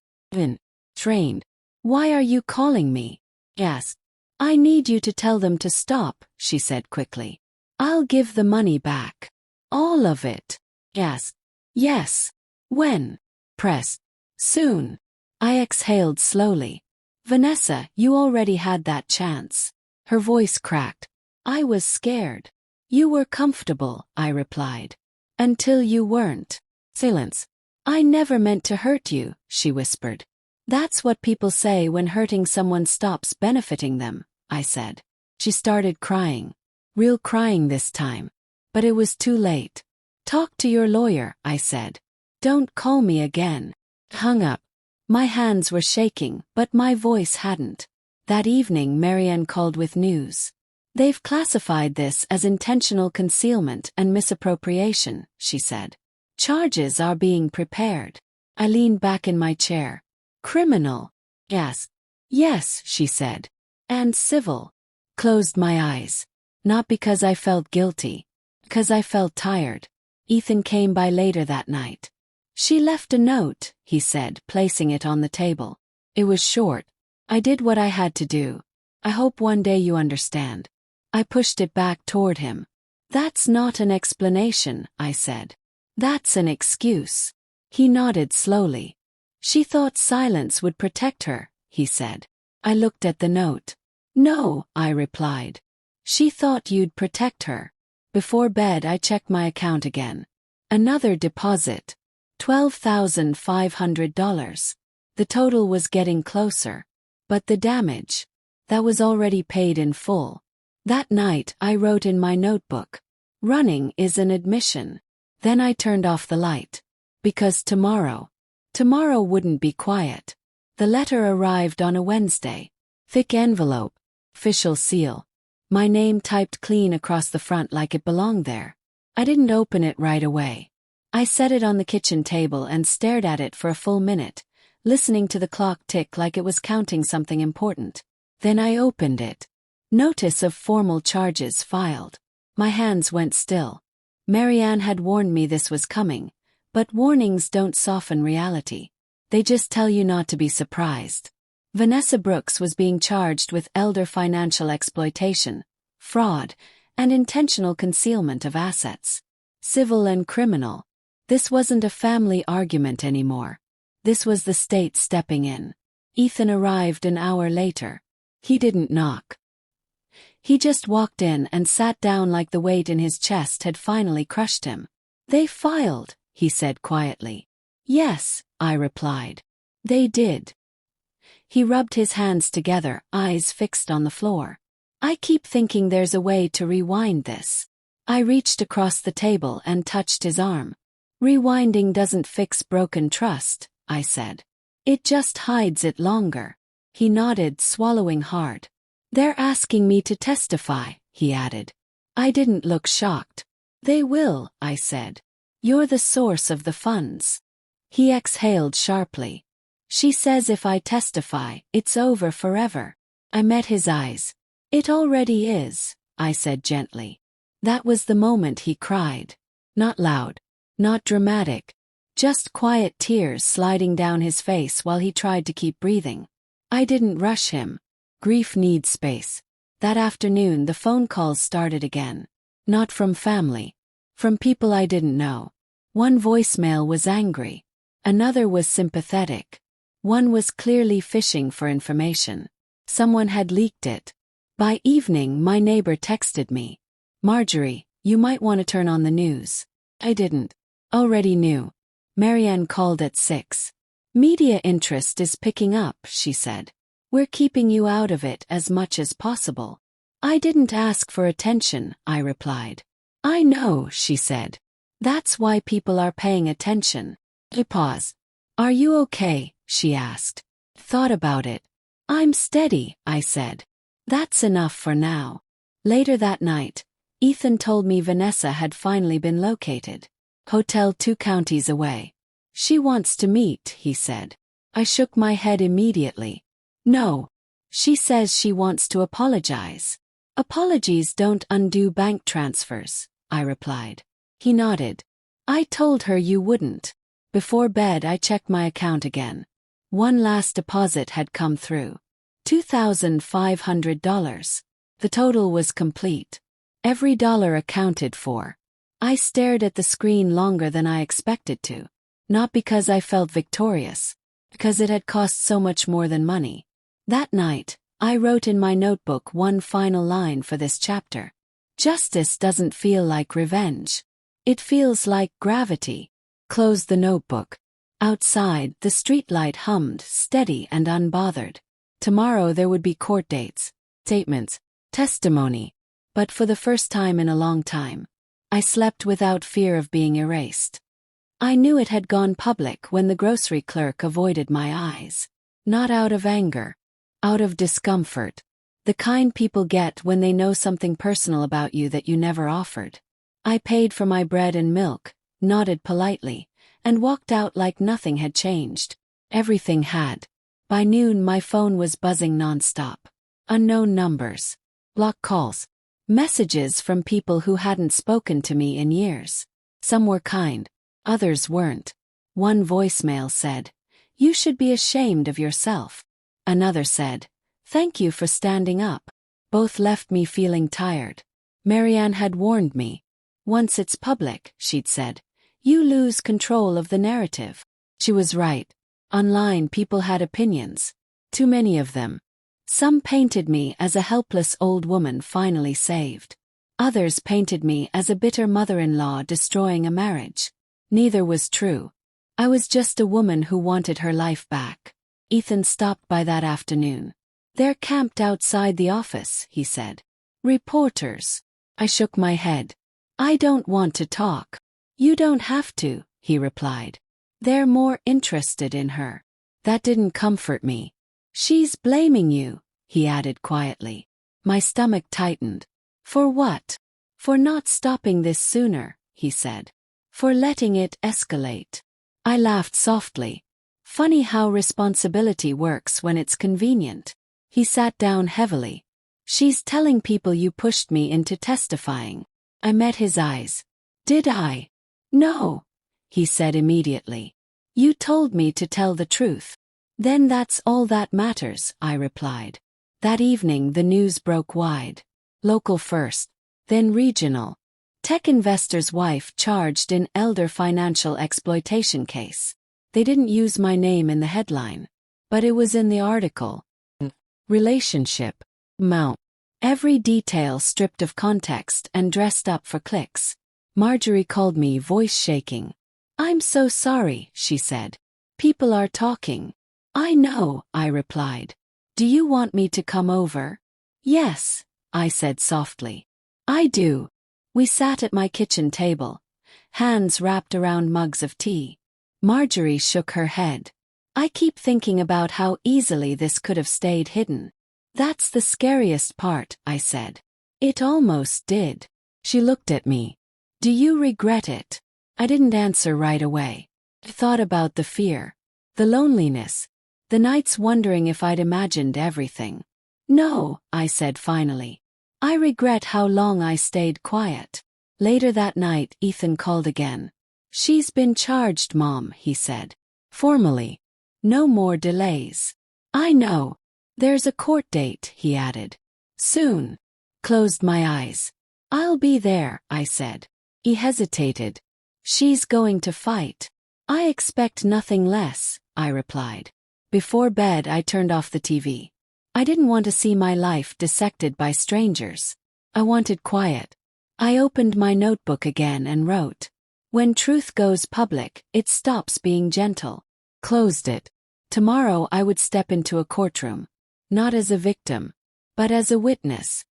Trained. Why are you calling me? Asked. I need you to tell them to stop, she said quickly. I'll give the money back. All of it. Asked. Yes. When? Pressed. Soon. I exhaled slowly. Vanessa, you already had that chance. Her voice cracked. I was scared. You were comfortable, I replied. Until you weren't. Silence. I never meant to hurt you, she whispered. That's what people say when hurting someone stops benefiting them, I said. She started crying. Real crying this time. But it was too late. Talk to your lawyer, I said. Don't call me again. Hung up. My hands were shaking, but my voice hadn't. That evening Marianne called with news. They've classified this as intentional concealment and misappropriation, she said. Charges are being prepared. I leaned back in my chair. Criminal? Asked. Yes, she said. And civil. Closed my eyes. Not because I felt guilty. Because I felt tired. Ethan came by later that night. She left a note, he said, placing it on the table. It was short. I did what I had to do. I hope one day you understand. I pushed it back toward him. That's not an explanation, I said. That's an excuse. He nodded slowly. She thought silence would protect her, he said. I looked at the note. No, I replied. She thought you'd protect her. Before bed I checked my account again. Another deposit. $12,500. The total was getting closer. But the damage. That was already paid in full. That night I wrote in my notebook. Running is an admission. Then I turned off the light. Because tomorrow wouldn't be quiet. The letter arrived on a Wednesday. Thick envelope. Official seal. My name typed clean across the front like it belonged there. I didn't open it right away. I set it on the kitchen table and stared at it for a full minute, listening to the clock tick like it was counting something important. Then I opened it. Notice of formal charges filed. My hands went still. Marianne had warned me this was coming, but warnings don't soften reality. They just tell you not to be surprised. Vanessa Brooks was being charged with elder financial exploitation, fraud, and intentional concealment of assets. Civil and criminal. This wasn't a family argument anymore. This was the state stepping in. Ethan arrived an hour later. He didn't knock. He just walked in and sat down like the weight in his chest had finally crushed him. They filed, he said quietly. Yes, I replied. They did. He rubbed his hands together, eyes fixed on the floor. I keep thinking there's a way to rewind this. I reached across the table and touched his arm. Rewinding doesn't fix broken trust, I said. It just hides it longer. He nodded, swallowing hard. They're asking me to testify, he added. I didn't look shocked. They will, I said. You're the source of the funds. He exhaled sharply. She says if I testify, it's over forever. I met his eyes. It already is, I said gently. That was the moment he cried. Not loud. Not dramatic. Just quiet tears sliding down his face while he tried to keep breathing. I didn't rush him. Grief needs space. That afternoon the phone calls started again. Not from family. From people I didn't know. One voicemail was angry. Another was sympathetic. One was clearly fishing for information. Someone had leaked it. By evening my neighbor texted me. Marjorie, you might want to turn on the news. I didn't. Already knew. Marianne called at 6. Media interest is picking up, she said. We're keeping you out of it as much as possible. I didn't ask for attention, I replied. I know, she said. That's why people are paying attention. I paused. Are you okay? She asked. Thought about it. I'm steady, I said. That's enough for now. Later that night, Ethan told me Vanessa had finally been located. Hotel 2 counties away. She wants to meet, he said. I shook my head immediately. No. She says she wants to apologize. Apologies don't undo bank transfers, I replied. He nodded. I told her you wouldn't. Before bed I checked my account again. One last deposit had come through. $2,500. The total was complete. Every dollar accounted for. I stared at the screen longer than I expected to. Not because I felt victorious, because it had cost so much more than money. That night, I wrote in my notebook one final line for this chapter. Justice doesn't feel like revenge. It feels like gravity. Closed the notebook. Outside, the streetlight hummed, steady and unbothered. Tomorrow there would be court dates, statements, testimony. But for the first time in a long time, I slept without fear of being erased. I knew it had gone public when the grocery clerk avoided my eyes. Not out of anger. Out of discomfort. The kind people get when they know something personal about you that you never offered. I paid for my bread and milk, nodded politely, and walked out like nothing had changed. Everything had. By noon my phone was buzzing nonstop. Unknown numbers. Blocked calls. Messages from people who hadn't spoken to me in years. Some were kind. Others weren't. One voicemail said, "You should be ashamed of yourself." Another said, "Thank you for standing up." Both left me feeling tired. Marianne had warned me. Once it's public, she'd said, you lose control of the narrative. She was right. Online people had opinions. Too many of them. Some painted me as a helpless old woman finally saved. Others painted me as a bitter mother-in-law destroying a marriage. Neither was true. I was just a woman who wanted her life back. Ethan stopped by that afternoon. "They're camped outside the office," he said. "Reporters." I shook my head. "I don't want to talk." "You don't have to," he replied. "They're more interested in her." That didn't comfort me. "She's blaming you," he added quietly. My stomach tightened. "For what?" "For not stopping this sooner," he said. "For letting it escalate." I laughed softly. Funny how responsibility works when it's convenient. He sat down heavily. "She's telling people you pushed me into testifying." I met his eyes. "Did I?" "No," he said immediately. "You told me to tell the truth." "Then that's all that matters," I replied. That evening the news broke wide. Local first, then regional. Tech investor's wife charged in elder financial exploitation case. They didn't use my name in the headline, but it was in the article. Relationship. Mount. Every detail stripped of context and dressed up for clicks. Marjorie called me, voice shaking. "I'm so sorry," she said. "People are talking." "I know," I replied. "Do you want me to come over?" "Yes," I said softly. "I do." We sat at my kitchen table, hands wrapped around mugs of tea. Marjorie shook her head. "I keep thinking about how easily this could have stayed hidden." "That's the scariest part," I said. "It almost did." She looked at me. "Do you regret it?" I didn't answer right away. I thought about the fear, the loneliness, the nights wondering if I'd imagined everything. "No," I said finally. "I regret how long I stayed quiet." Later that night, Ethan called again. "She's been charged, Mom," he said. "Formally. No more delays." "I know. There's a court date," he added. "Soon." Closed my eyes. "I'll be there," I said. He hesitated. "She's going to fight." "I expect nothing less," I replied. Before bed I turned off the TV. I didn't want to see my life dissected by strangers. I wanted quiet. I opened my notebook again and wrote, "When truth goes public, it stops being gentle." Closed it. Tomorrow I would step into a courtroom. Not as a victim, but as a witness.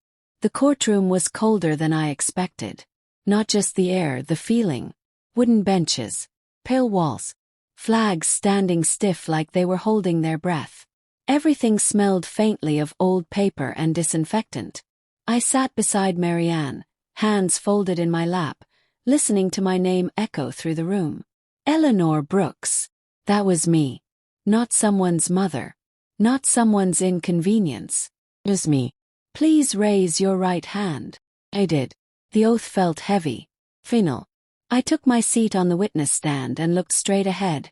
The courtroom was colder than I expected. Not just the air, the feeling. Wooden benches, pale walls, flags standing stiff like they were holding their breath. Everything smelled faintly of old paper and disinfectant. I sat beside Marianne, hands folded in my lap, listening to my name echo through the room. Eleanor Brooks. That was me. Not someone's mother. Not someone's inconvenience. It was me. Please raise your right hand. I did. The oath felt heavy. Final. I took my seat on the witness stand and looked straight ahead,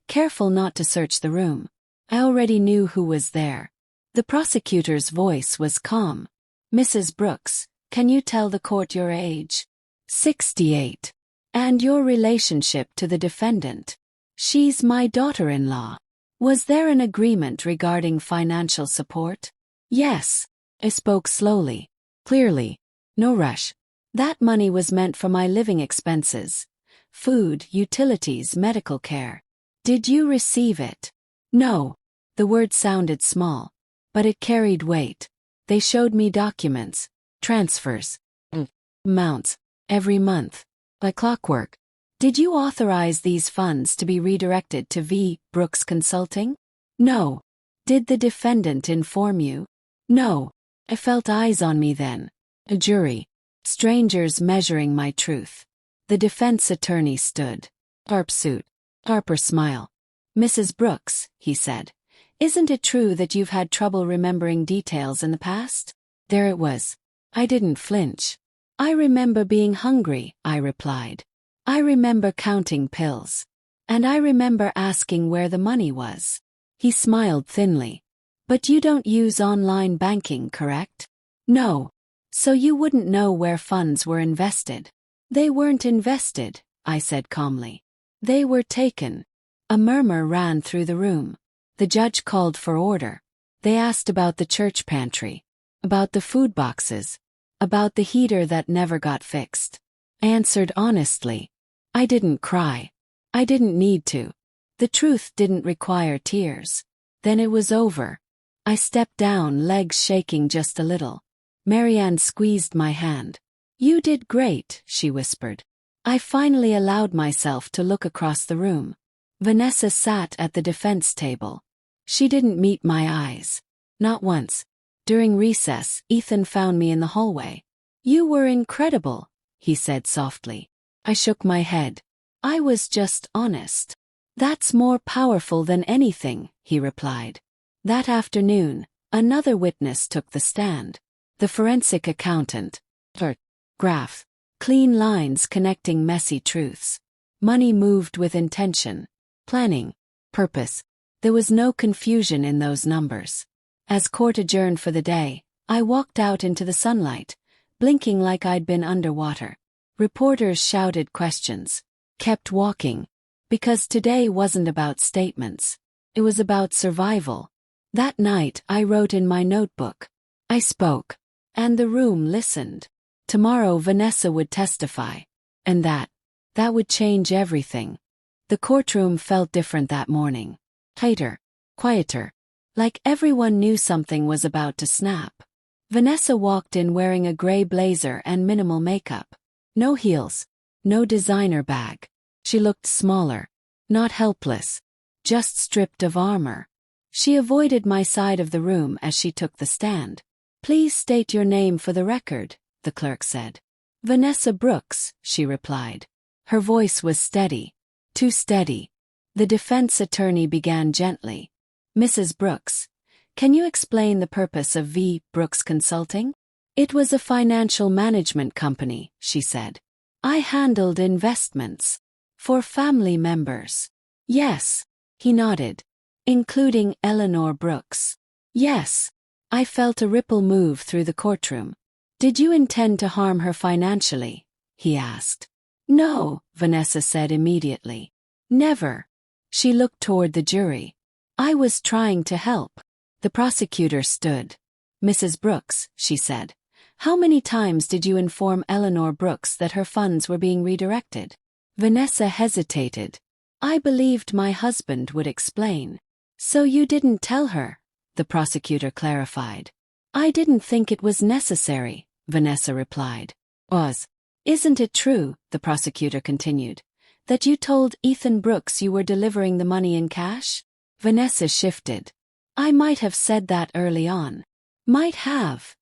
careful not to search the room. I already knew who was there. The prosecutor's voice was calm. Mrs. Brooks, can you tell the court your age? 68. And your relationship to the defendant? She's my daughter-in-law. Was there an agreement regarding financial support? Yes. I spoke slowly, clearly. No rush. That money was meant for my living expenses. Food, utilities, medical care. Did you receive it? No. The word sounded small, but it carried weight. They showed me documents, transfers, amounts, every month, like clockwork. Did you authorize these funds to be redirected to V. Brooks Consulting? No. Did the defendant inform you? No. I felt eyes on me then. A jury. Strangers measuring my truth. The defense attorney stood. Sharp suit. Sharper smile. Mrs. Brooks, he said. Isn't it true that you've had trouble remembering details in the past? There it was. I didn't flinch. I remember being hungry, I replied. I remember counting pills. And I remember asking where the money was. He smiled thinly. But you don't use online banking, correct? No. So you wouldn't know where funds were invested. They weren't invested, I said calmly. They were taken. A murmur ran through the room. The judge called for order. They asked about the church pantry, about the food boxes, about the heater that never got fixed. I answered honestly. I didn't cry. I didn't need to. The truth didn't require tears. Then it was over. I stepped down, legs shaking just a little. Marianne squeezed my hand. You did great, she whispered. I finally allowed myself to look across the room. Vanessa sat at the defense table. She didn't meet my eyes. Not once. During recess, Ethan found me in the hallway. You were incredible, he said softly. I shook my head. I was just honest. That's more powerful than anything, he replied. That afternoon, another witness took the stand. The forensic accountant. Graph. Clean lines connecting messy truths. Money moved with intention. Planning. Purpose. There was no confusion in those numbers. As court adjourned for the day, I walked out into the sunlight, blinking like I'd been underwater. Reporters shouted questions. Kept walking. Because today wasn't about statements. It was about survival. That night I wrote in my notebook. I spoke. And the room listened. Tomorrow Vanessa would testify. And that would change everything. The courtroom felt different that morning. Tighter. Quieter. Like everyone knew something was about to snap. Vanessa walked in wearing a gray blazer and minimal makeup. No heels. No designer bag. She looked smaller. Not helpless. Just stripped of armor. She avoided my side of the room as she took the stand. Please state your name for the record, the clerk said. Vanessa Brooks, she replied. Her voice was steady. Too steady. The defense attorney began gently. Mrs. Brooks, can you explain the purpose of V. Brooks Consulting? It was a financial management company, she said. I handled investments. For family members. Yes. He nodded. Including Eleanor Brooks. Yes. I felt a ripple move through the courtroom. Did you intend to harm her financially? He asked. No, Vanessa said immediately. Never. She looked toward the jury. I was trying to help. The prosecutor stood. Mrs. Brooks, she said, how many times did you inform Eleanor Brooks that her funds were being redirected? Vanessa hesitated. I believed my husband would explain. So you didn't tell her, the prosecutor clarified. I didn't think it was necessary, Vanessa replied. Isn't it true, the prosecutor continued, that you told Ethan Brooks you were delivering the money in cash? Vanessa shifted. I might have said that early on. Might have?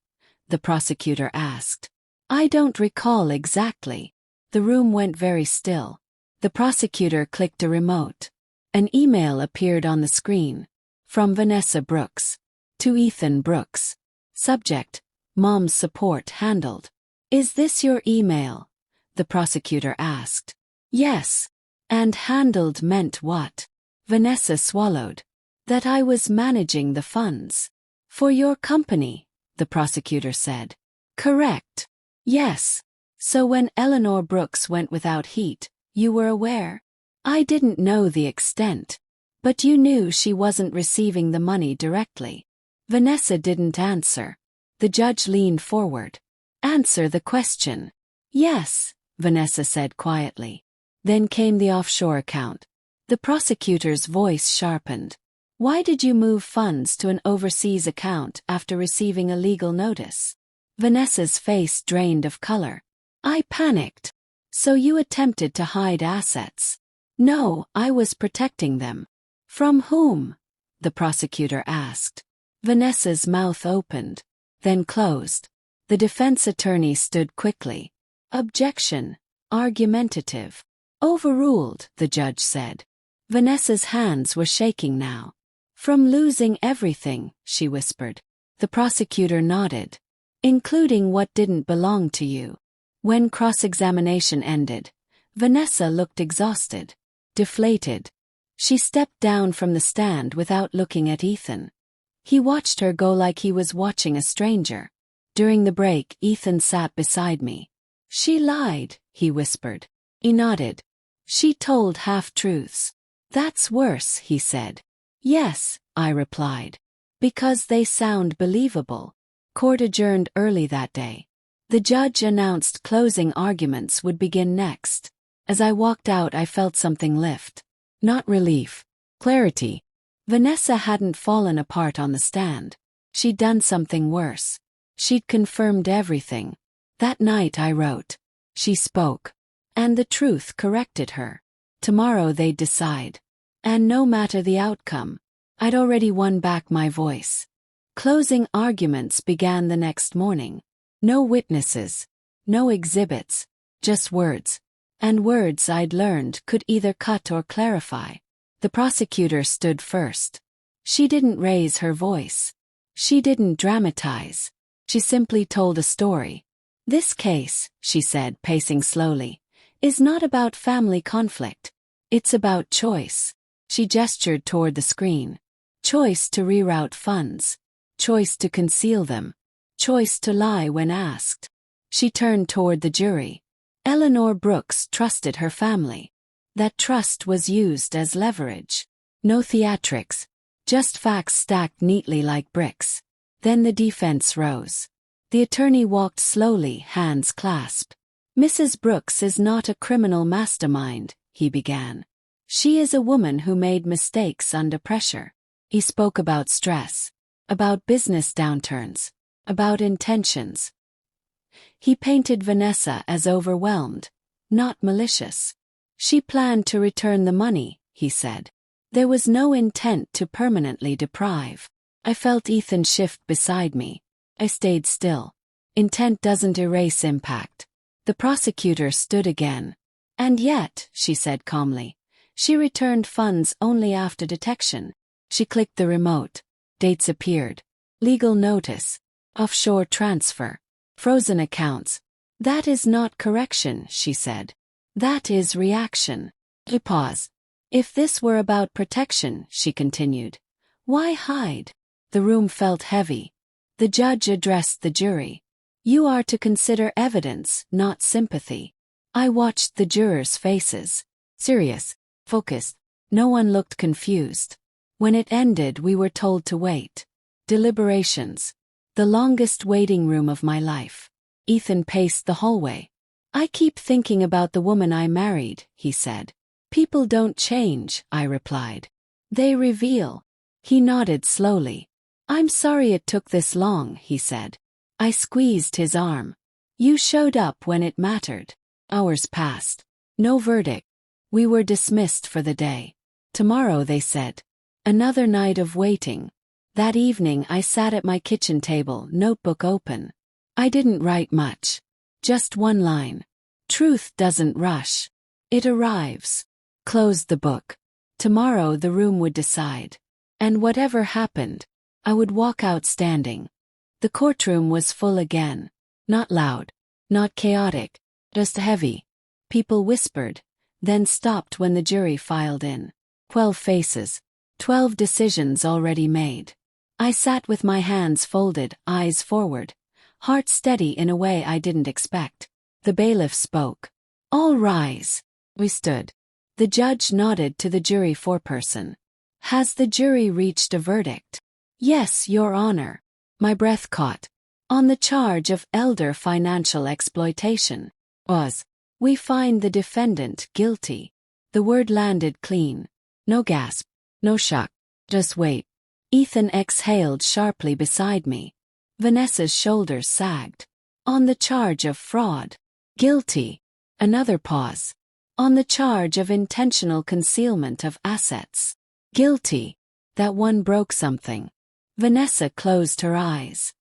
The prosecutor asked. I don't recall exactly. The room went very still. The prosecutor clicked a remote. An email appeared on the screen. From Vanessa Brooks. To Ethan Brooks. Subject: Mom's support handled. Is this your email? The prosecutor asked. Yes. And handled meant what? Vanessa swallowed. That I was managing the funds. For your company, the prosecutor said. Correct. Yes. So when Eleanor Brooks went without heat, you were aware? I didn't know the extent. But you knew she wasn't receiving the money directly. Vanessa didn't answer. The judge leaned forward. Answer the question. Yes, Vanessa said quietly. Then came the offshore account. The prosecutor's voice sharpened. Why did you move funds to an overseas account after receiving a legal notice? Vanessa's face drained of color. I panicked. So you attempted to hide assets? No, I was protecting them. From whom? The prosecutor asked. Vanessa's mouth opened, then closed. The defense attorney stood quickly. Objection. Argumentative. Overruled, the judge said. Vanessa's hands were shaking now. From losing everything, she whispered. The prosecutor nodded. Including what didn't belong to you. When cross-examination ended, Vanessa looked exhausted, deflated. She stepped down from the stand without looking at Ethan. He watched her go like he was watching a stranger. During the break, Ethan sat beside me. She lied, he whispered. He nodded. She told half-truths. That's worse, he said. Yes, I replied. Because they sound believable. Court adjourned early that day. The judge announced closing arguments would begin next. As I walked out, I felt something lift. Not relief. Clarity. Vanessa hadn't fallen apart on the stand. She'd done something worse. She'd confirmed everything. That night I wrote. She spoke. And the truth corrected her. Tomorrow they'd decide. And no matter the outcome, I'd already won back my voice. Closing arguments began the next morning. No witnesses. No exhibits. Just words. And words I'd learned could either cut or clarify. The prosecutor stood first. She didn't raise her voice. She didn't dramatize. She simply told a story. This case, she said, pacing slowly, is not about family conflict. It's about choice. She gestured toward the screen. Choice to reroute funds. Choice to conceal them. Choice to lie when asked. She turned toward the jury. Eleanor Brooks trusted her family. That trust was used as leverage. No theatrics. Just facts stacked neatly like bricks. Then the defense rose. The attorney walked slowly, hands clasped. Mrs. Brooks is not a criminal mastermind, he began. She is a woman who made mistakes under pressure. He spoke about stress. About business downturns. About intentions. He painted Vanessa as overwhelmed, not malicious. She planned to return the money, he said. There was no intent to permanently deprive. I felt Ethan shift beside me. I stayed still. Intent doesn't erase impact. The prosecutor stood again. And yet, she said calmly, she returned funds only after detection. She clicked the remote. Dates appeared. Legal notice. Offshore transfer. Frozen accounts. That is not correction, she said. That is reaction. He paused. If this were about protection, she continued, why hide? The room felt heavy. The judge addressed the jury. You are to consider evidence, not sympathy. I watched the jurors' faces. Serious. Focused. No one looked confused. When it ended, we were told to wait. Deliberations. The longest waiting room of my life. Ethan paced the hallway. I keep thinking about the woman I married, he said. People don't change, I replied. They reveal. He nodded slowly. I'm sorry it took this long, he said. I squeezed his arm. You showed up when it mattered. Hours passed. No verdict. We were dismissed for the day. Tomorrow, they said. Another night of waiting. That evening I sat at my kitchen table, notebook open. I didn't write much. Just one line. Truth doesn't rush. It arrives. Closed the book. Tomorrow the room would decide. And whatever happened, I would walk out standing. The courtroom was full again. Not loud. Not chaotic. Just heavy. People whispered, then stopped when the jury filed in. 12 faces. 12 decisions already made. I sat with my hands folded, eyes forward, heart steady in a way I didn't expect. The bailiff spoke. All rise. We stood. The judge nodded to the jury foreperson. Has the jury reached a verdict? Yes, Your Honor. My breath caught. On the charge of elder financial exploitation. We find the defendant guilty. The word landed clean. No gasp. No shock. Just wait. Ethan exhaled sharply beside me. Vanessa's shoulders sagged. On the charge of fraud. Guilty. Another pause. On the charge of intentional concealment of assets. Guilty. That one broke something. Vanessa closed her eyes.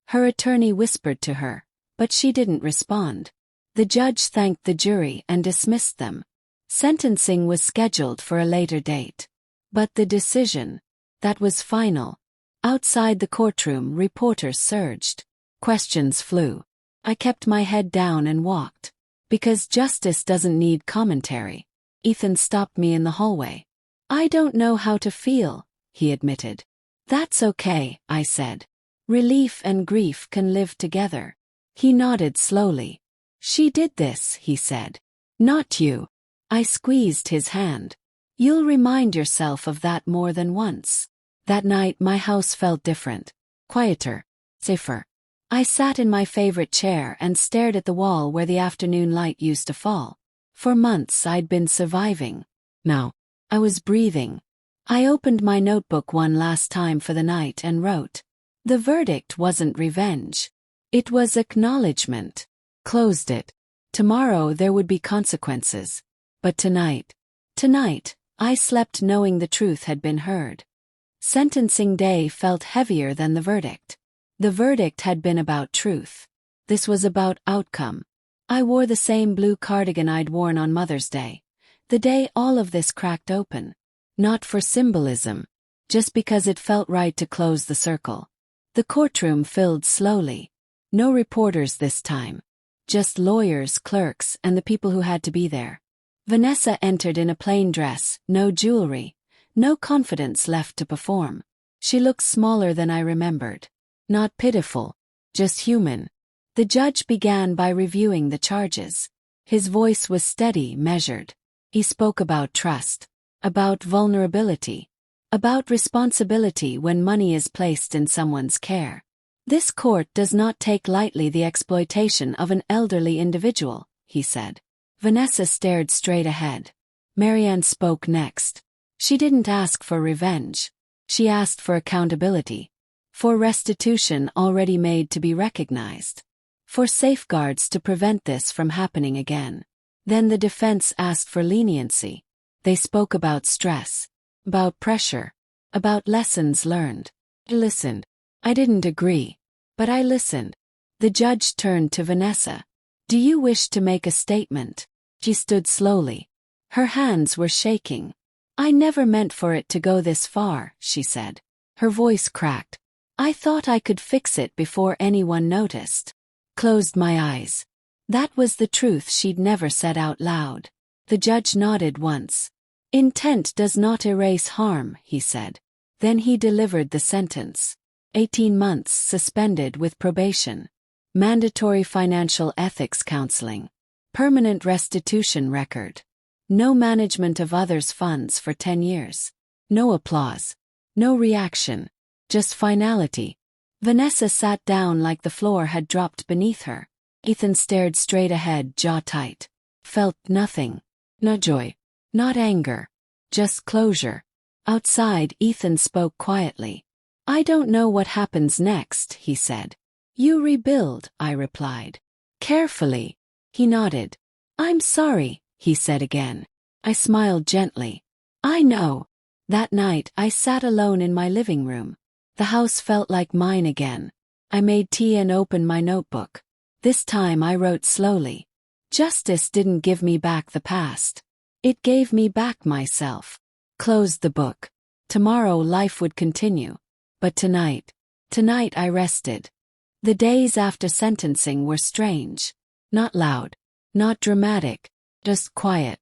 Her attorney whispered to her, but she didn't respond. The judge thanked the jury and dismissed them. Sentencing was scheduled for a later date. But the decision, that was final. Outside the courtroom, reporters surged. Questions flew. I kept my head down and walked. Because justice doesn't need commentary. Ethan stopped me in the hallway. I don't know how to feel, he admitted. That's okay, I said. Relief and grief can live together. He nodded slowly. She did this, he said. Not you. I squeezed his hand. You'll remind yourself of that more than once. That night my house felt different. Quieter. Safer. I sat in my favorite chair and stared at the wall where the afternoon light used to fall. For months I'd been surviving. Now, I was breathing. I opened my notebook one last time for the night and wrote. The verdict wasn't revenge. It was acknowledgement. Closed it. Tomorrow there would be consequences. But tonight, I slept knowing the truth had been heard. Sentencing day felt heavier than the verdict. The verdict had been about truth. This was about outcome. I wore the same blue cardigan I'd worn on Mother's Day. The day all of this cracked open. Not for symbolism. Just because it felt right to close the circle. The courtroom filled slowly. No reporters this time. Just lawyers, clerks, and the people who had to be there. Vanessa entered in a plain dress, no jewelry, no confidence left to perform. She looked smaller than I remembered. Not pitiful, just human. The judge began by reviewing the charges. His voice was steady, measured. He spoke about trust, about vulnerability, about responsibility when money is placed in someone's care. This court does not take lightly the exploitation of an elderly individual, he said. Vanessa stared straight ahead. Marianne spoke next. She didn't ask for revenge. She asked for accountability. For restitution already made to be recognized. For safeguards to prevent this from happening again. Then the defense asked for leniency. They spoke about stress, about pressure, about lessons learned. I listened. I didn't agree, but I listened. The judge turned to Vanessa. Do you wish to make a statement? She stood slowly. Her hands were shaking. I never meant for it to go this far, she said. Her voice cracked. I thought I could fix it before anyone noticed. Closed my eyes. That was the truth she'd never said out loud. The judge nodded once. Intent does not erase harm, he said. Then he delivered the sentence. 18 months suspended with probation. Mandatory financial ethics counseling. Permanent restitution record. No management of others' funds for 10 years. No applause. No reaction. Just finality. Vanessa sat down like the floor had dropped beneath her. Ethan stared straight ahead, jaw tight. Felt nothing. No joy. Not anger. Just closure. Outside, Ethan spoke quietly. I don't know what happens next, he said. You rebuild, I replied. Carefully. He nodded. I'm sorry, he said again. I smiled gently. I know. That night I sat alone in my living room. The house felt like mine again. I made tea and opened my notebook. This time I wrote slowly. Justice didn't give me back the past. It gave me back myself. Closed the book. Tomorrow life would continue. But tonight I rested. The days after sentencing were strange. Not loud. Not dramatic. Just quiet.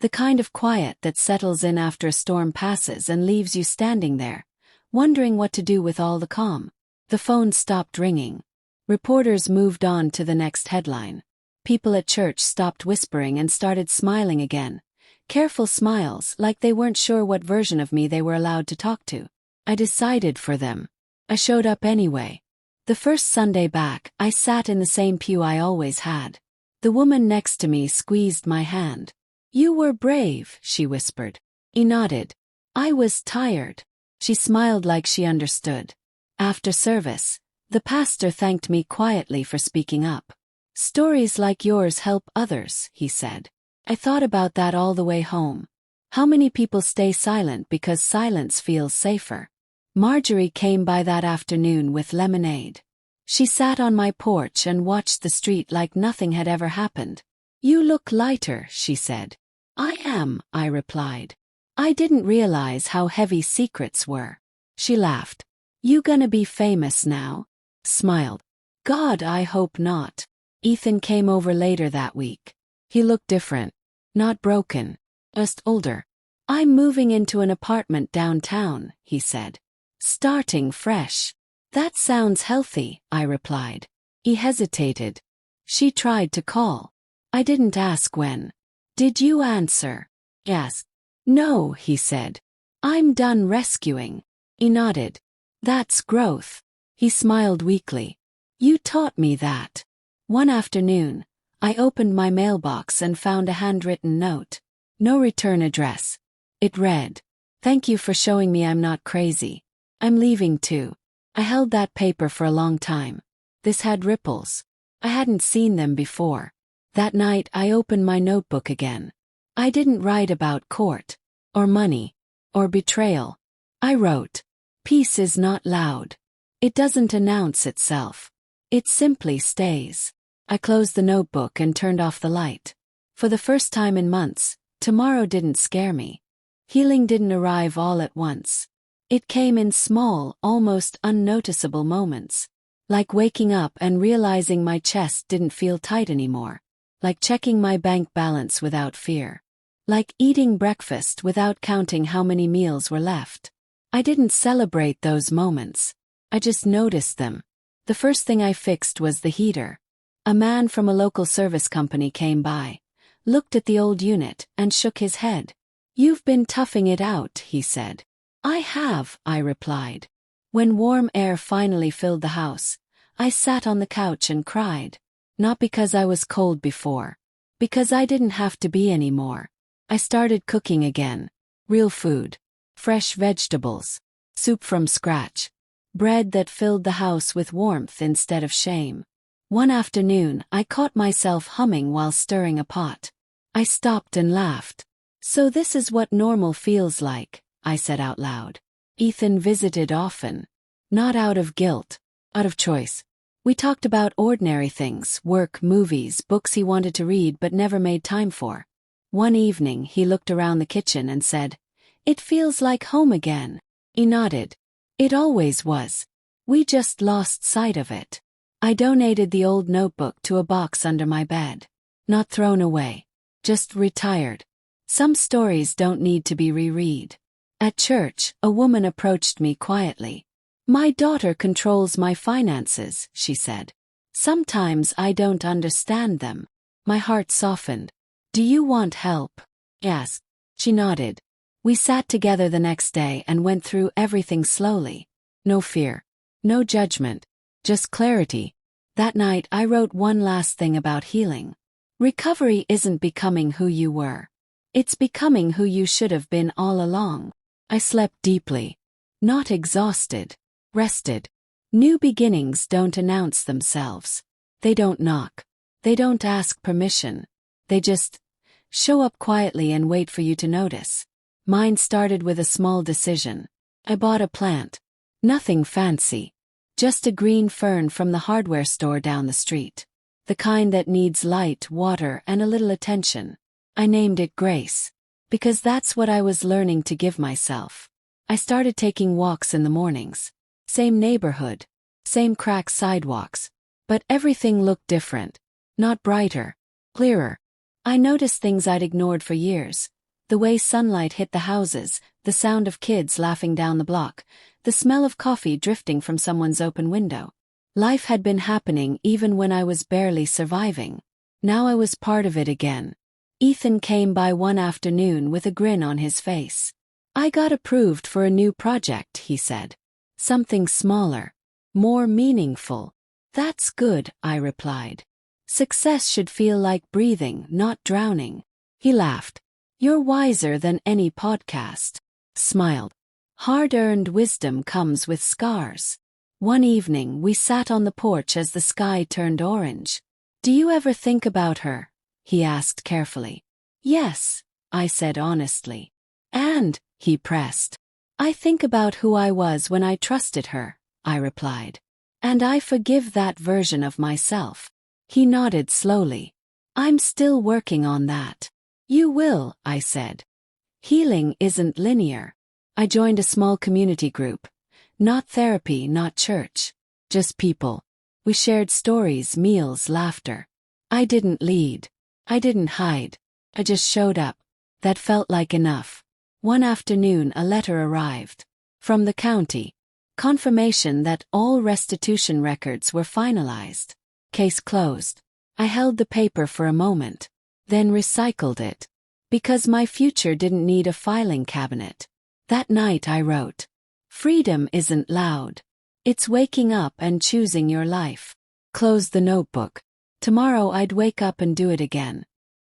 The kind of quiet that settles in after a storm passes and leaves you standing there, wondering what to do with all the calm. The phone stopped ringing. Reporters moved on to the next headline. People at church stopped whispering and started smiling again. Careful smiles, like they weren't sure what version of me they were allowed to talk to. I decided for them. I showed up anyway. The first Sunday back, I sat in the same pew I always had. The woman next to me squeezed my hand. "You were brave," she whispered. I nodded. "I was tired." She smiled like she understood. After service, the pastor thanked me quietly for speaking up. "Stories like yours help others," he said. I thought about that all the way home. How many people stay silent because silence feels safer? Marjorie came by that afternoon with lemonade. She sat on my porch and watched the street like nothing had ever happened. "You look lighter," she said. "I am," I replied. I didn't realize how heavy secrets were. She laughed. "You gonna be famous now?" Smiled. "God, I hope not." Ethan came over later that week. He looked different. Not broken. Just older. "I'm moving into an apartment downtown," he said. "Starting fresh." "That sounds healthy," I replied. He hesitated. "She tried to call. I didn't ask when." "Did you answer?" "Yes." "No," he said. "I'm done rescuing." He nodded. "That's growth." He smiled weakly. "You taught me that." One afternoon, I opened my mailbox and found a handwritten note. No return address. It read, "Thank you for showing me I'm not crazy. I'm leaving too." I held that paper for a long time. This had ripples. I hadn't seen them before. That night I opened my notebook again. I didn't write about court, or money, or betrayal. I wrote, "Peace is not loud. It doesn't announce itself. It simply stays." I closed the notebook and turned off the light. For the first time in months, tomorrow didn't scare me. Healing didn't arrive all at once. It came in small, almost unnoticeable moments. Like waking up and realizing my chest didn't feel tight anymore. Like checking my bank balance without fear. Like eating breakfast without counting how many meals were left. I didn't celebrate those moments. I just noticed them. The first thing I fixed was the heater. A man from a local service company came by, looked at the old unit, and shook his head. "You've been toughing it out," he said. "I have," I replied. When warm air finally filled the house, I sat on the couch and cried. Not because I was cold before. Because I didn't have to be anymore. I started cooking again. Real food. Fresh vegetables. Soup from scratch. Bread that filled the house with warmth instead of shame. One afternoon, I caught myself humming while stirring a pot. I stopped and laughed. "So this is what normal feels like," I said out loud. Ethan visited often. Not out of guilt. Out of choice. We talked about ordinary things, work, movies, books he wanted to read but never made time for. One evening, he looked around the kitchen and said, "It feels like home again." I nodded. It always was. We just lost sight of it. I donated the old notebook to a box under my bed. Not thrown away. Just retired. Some stories don't need to be reread. At church, a woman approached me quietly. "My daughter controls my finances," she said. "Sometimes I don't understand them." My heart softened. "Do you want help?" "Yes." She nodded. We sat together the next day and went through everything slowly. No fear. No judgment. Just clarity. That night I wrote one last thing about healing. Recovery isn't becoming who you were. It's becoming who you should have been all along. I slept deeply. Not exhausted. Rested. New beginnings don't announce themselves. They don't knock. They don't ask permission. They just show up quietly and wait for you to notice. Mine started with a small decision. I bought a plant. Nothing fancy. Just a green fern from the hardware store down the street. the kind that needs light, water, and a little attention. I named it Grace, because that's what I was learning to give myself. I started taking walks in the mornings. Same neighborhood, same cracked sidewalks, but everything looked different. Not brighter, clearer. I noticed things I'd ignored for years. The way sunlight hit the houses, the sound of kids laughing down the block, the smell of coffee drifting from someone's open window. Life had been happening even when I was barely surviving. Now I was part of it again. Ethan came by one afternoon with a grin on his face. I got approved for a new project, he said. Something smaller, more meaningful. That's good, I replied. Success should feel like breathing, not drowning. He laughed. You're wiser than any podcast. Smiled. Hard-earned wisdom comes with scars. One evening we sat on the porch as the sky turned orange. Do you ever think about her? He asked carefully. Yes, I said honestly. And, he pressed. I think about who I was when I trusted her, I replied. And I forgive that version of myself. He nodded slowly. I'm still working on that. You will, I said. Healing isn't linear. I joined a small community group. Not therapy, not church. Just people. We shared stories, meals, laughter. I didn't lead. I didn't hide. I just showed up. That felt like enough. One afternoon a letter arrived. From the county. Confirmation that all restitution records were finalized. Case closed. I held the paper for a moment. Then recycled it. Because my future didn't need a filing cabinet. That night I wrote. Freedom isn't loud. It's waking up and choosing your life. Closed the notebook. Tomorrow I'd wake up and do it again.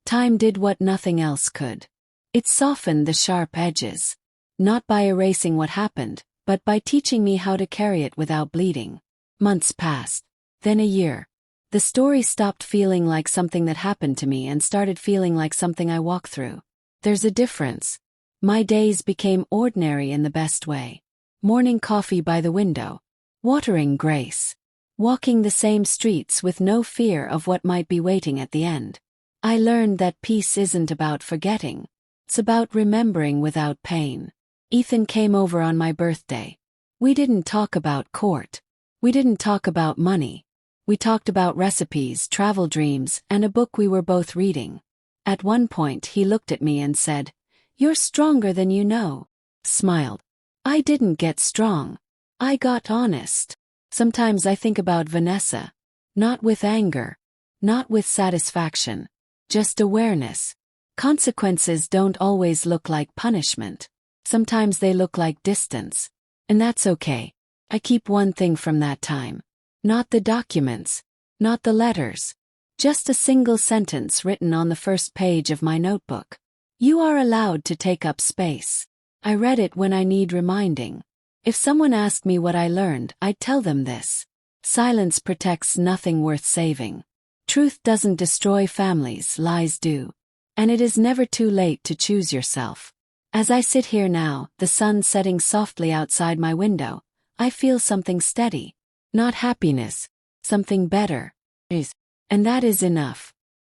Time did what nothing else could. It softened the sharp edges. Not by erasing what happened, but by teaching me how to carry it without bleeding. Months passed. Then a year. The story stopped feeling like something that happened to me and started feeling like something I walked through. There's a difference. My days became ordinary in the best way. Morning coffee by the window. Watering Grace. Walking the same streets with no fear of what might be waiting at the end. I learned that peace isn't about forgetting. It's about remembering without pain. Ethan came over on my birthday. We didn't talk about court. We didn't talk about money. We talked about recipes, travel dreams, and a book we were both reading. At one point he looked at me and said, "You're stronger than you know." Smiled. I didn't get strong. I got honest. Sometimes I think about Vanessa. Not with anger. Not with satisfaction. Just awareness. Consequences don't always look like punishment. Sometimes they look like distance. And that's okay. I keep one thing from that time. Not the documents. Not the letters. Just a single sentence written on the first page of my notebook. You are allowed to take up space. I read it when I need reminding. If someone asked me what I learned, I'd tell them this. Silence protects nothing worth saving. Truth doesn't destroy families, lies do. And it is never too late to choose yourself. As I sit here now, the sun setting softly outside my window, I feel something steady. Not happiness. Something better. And that is enough.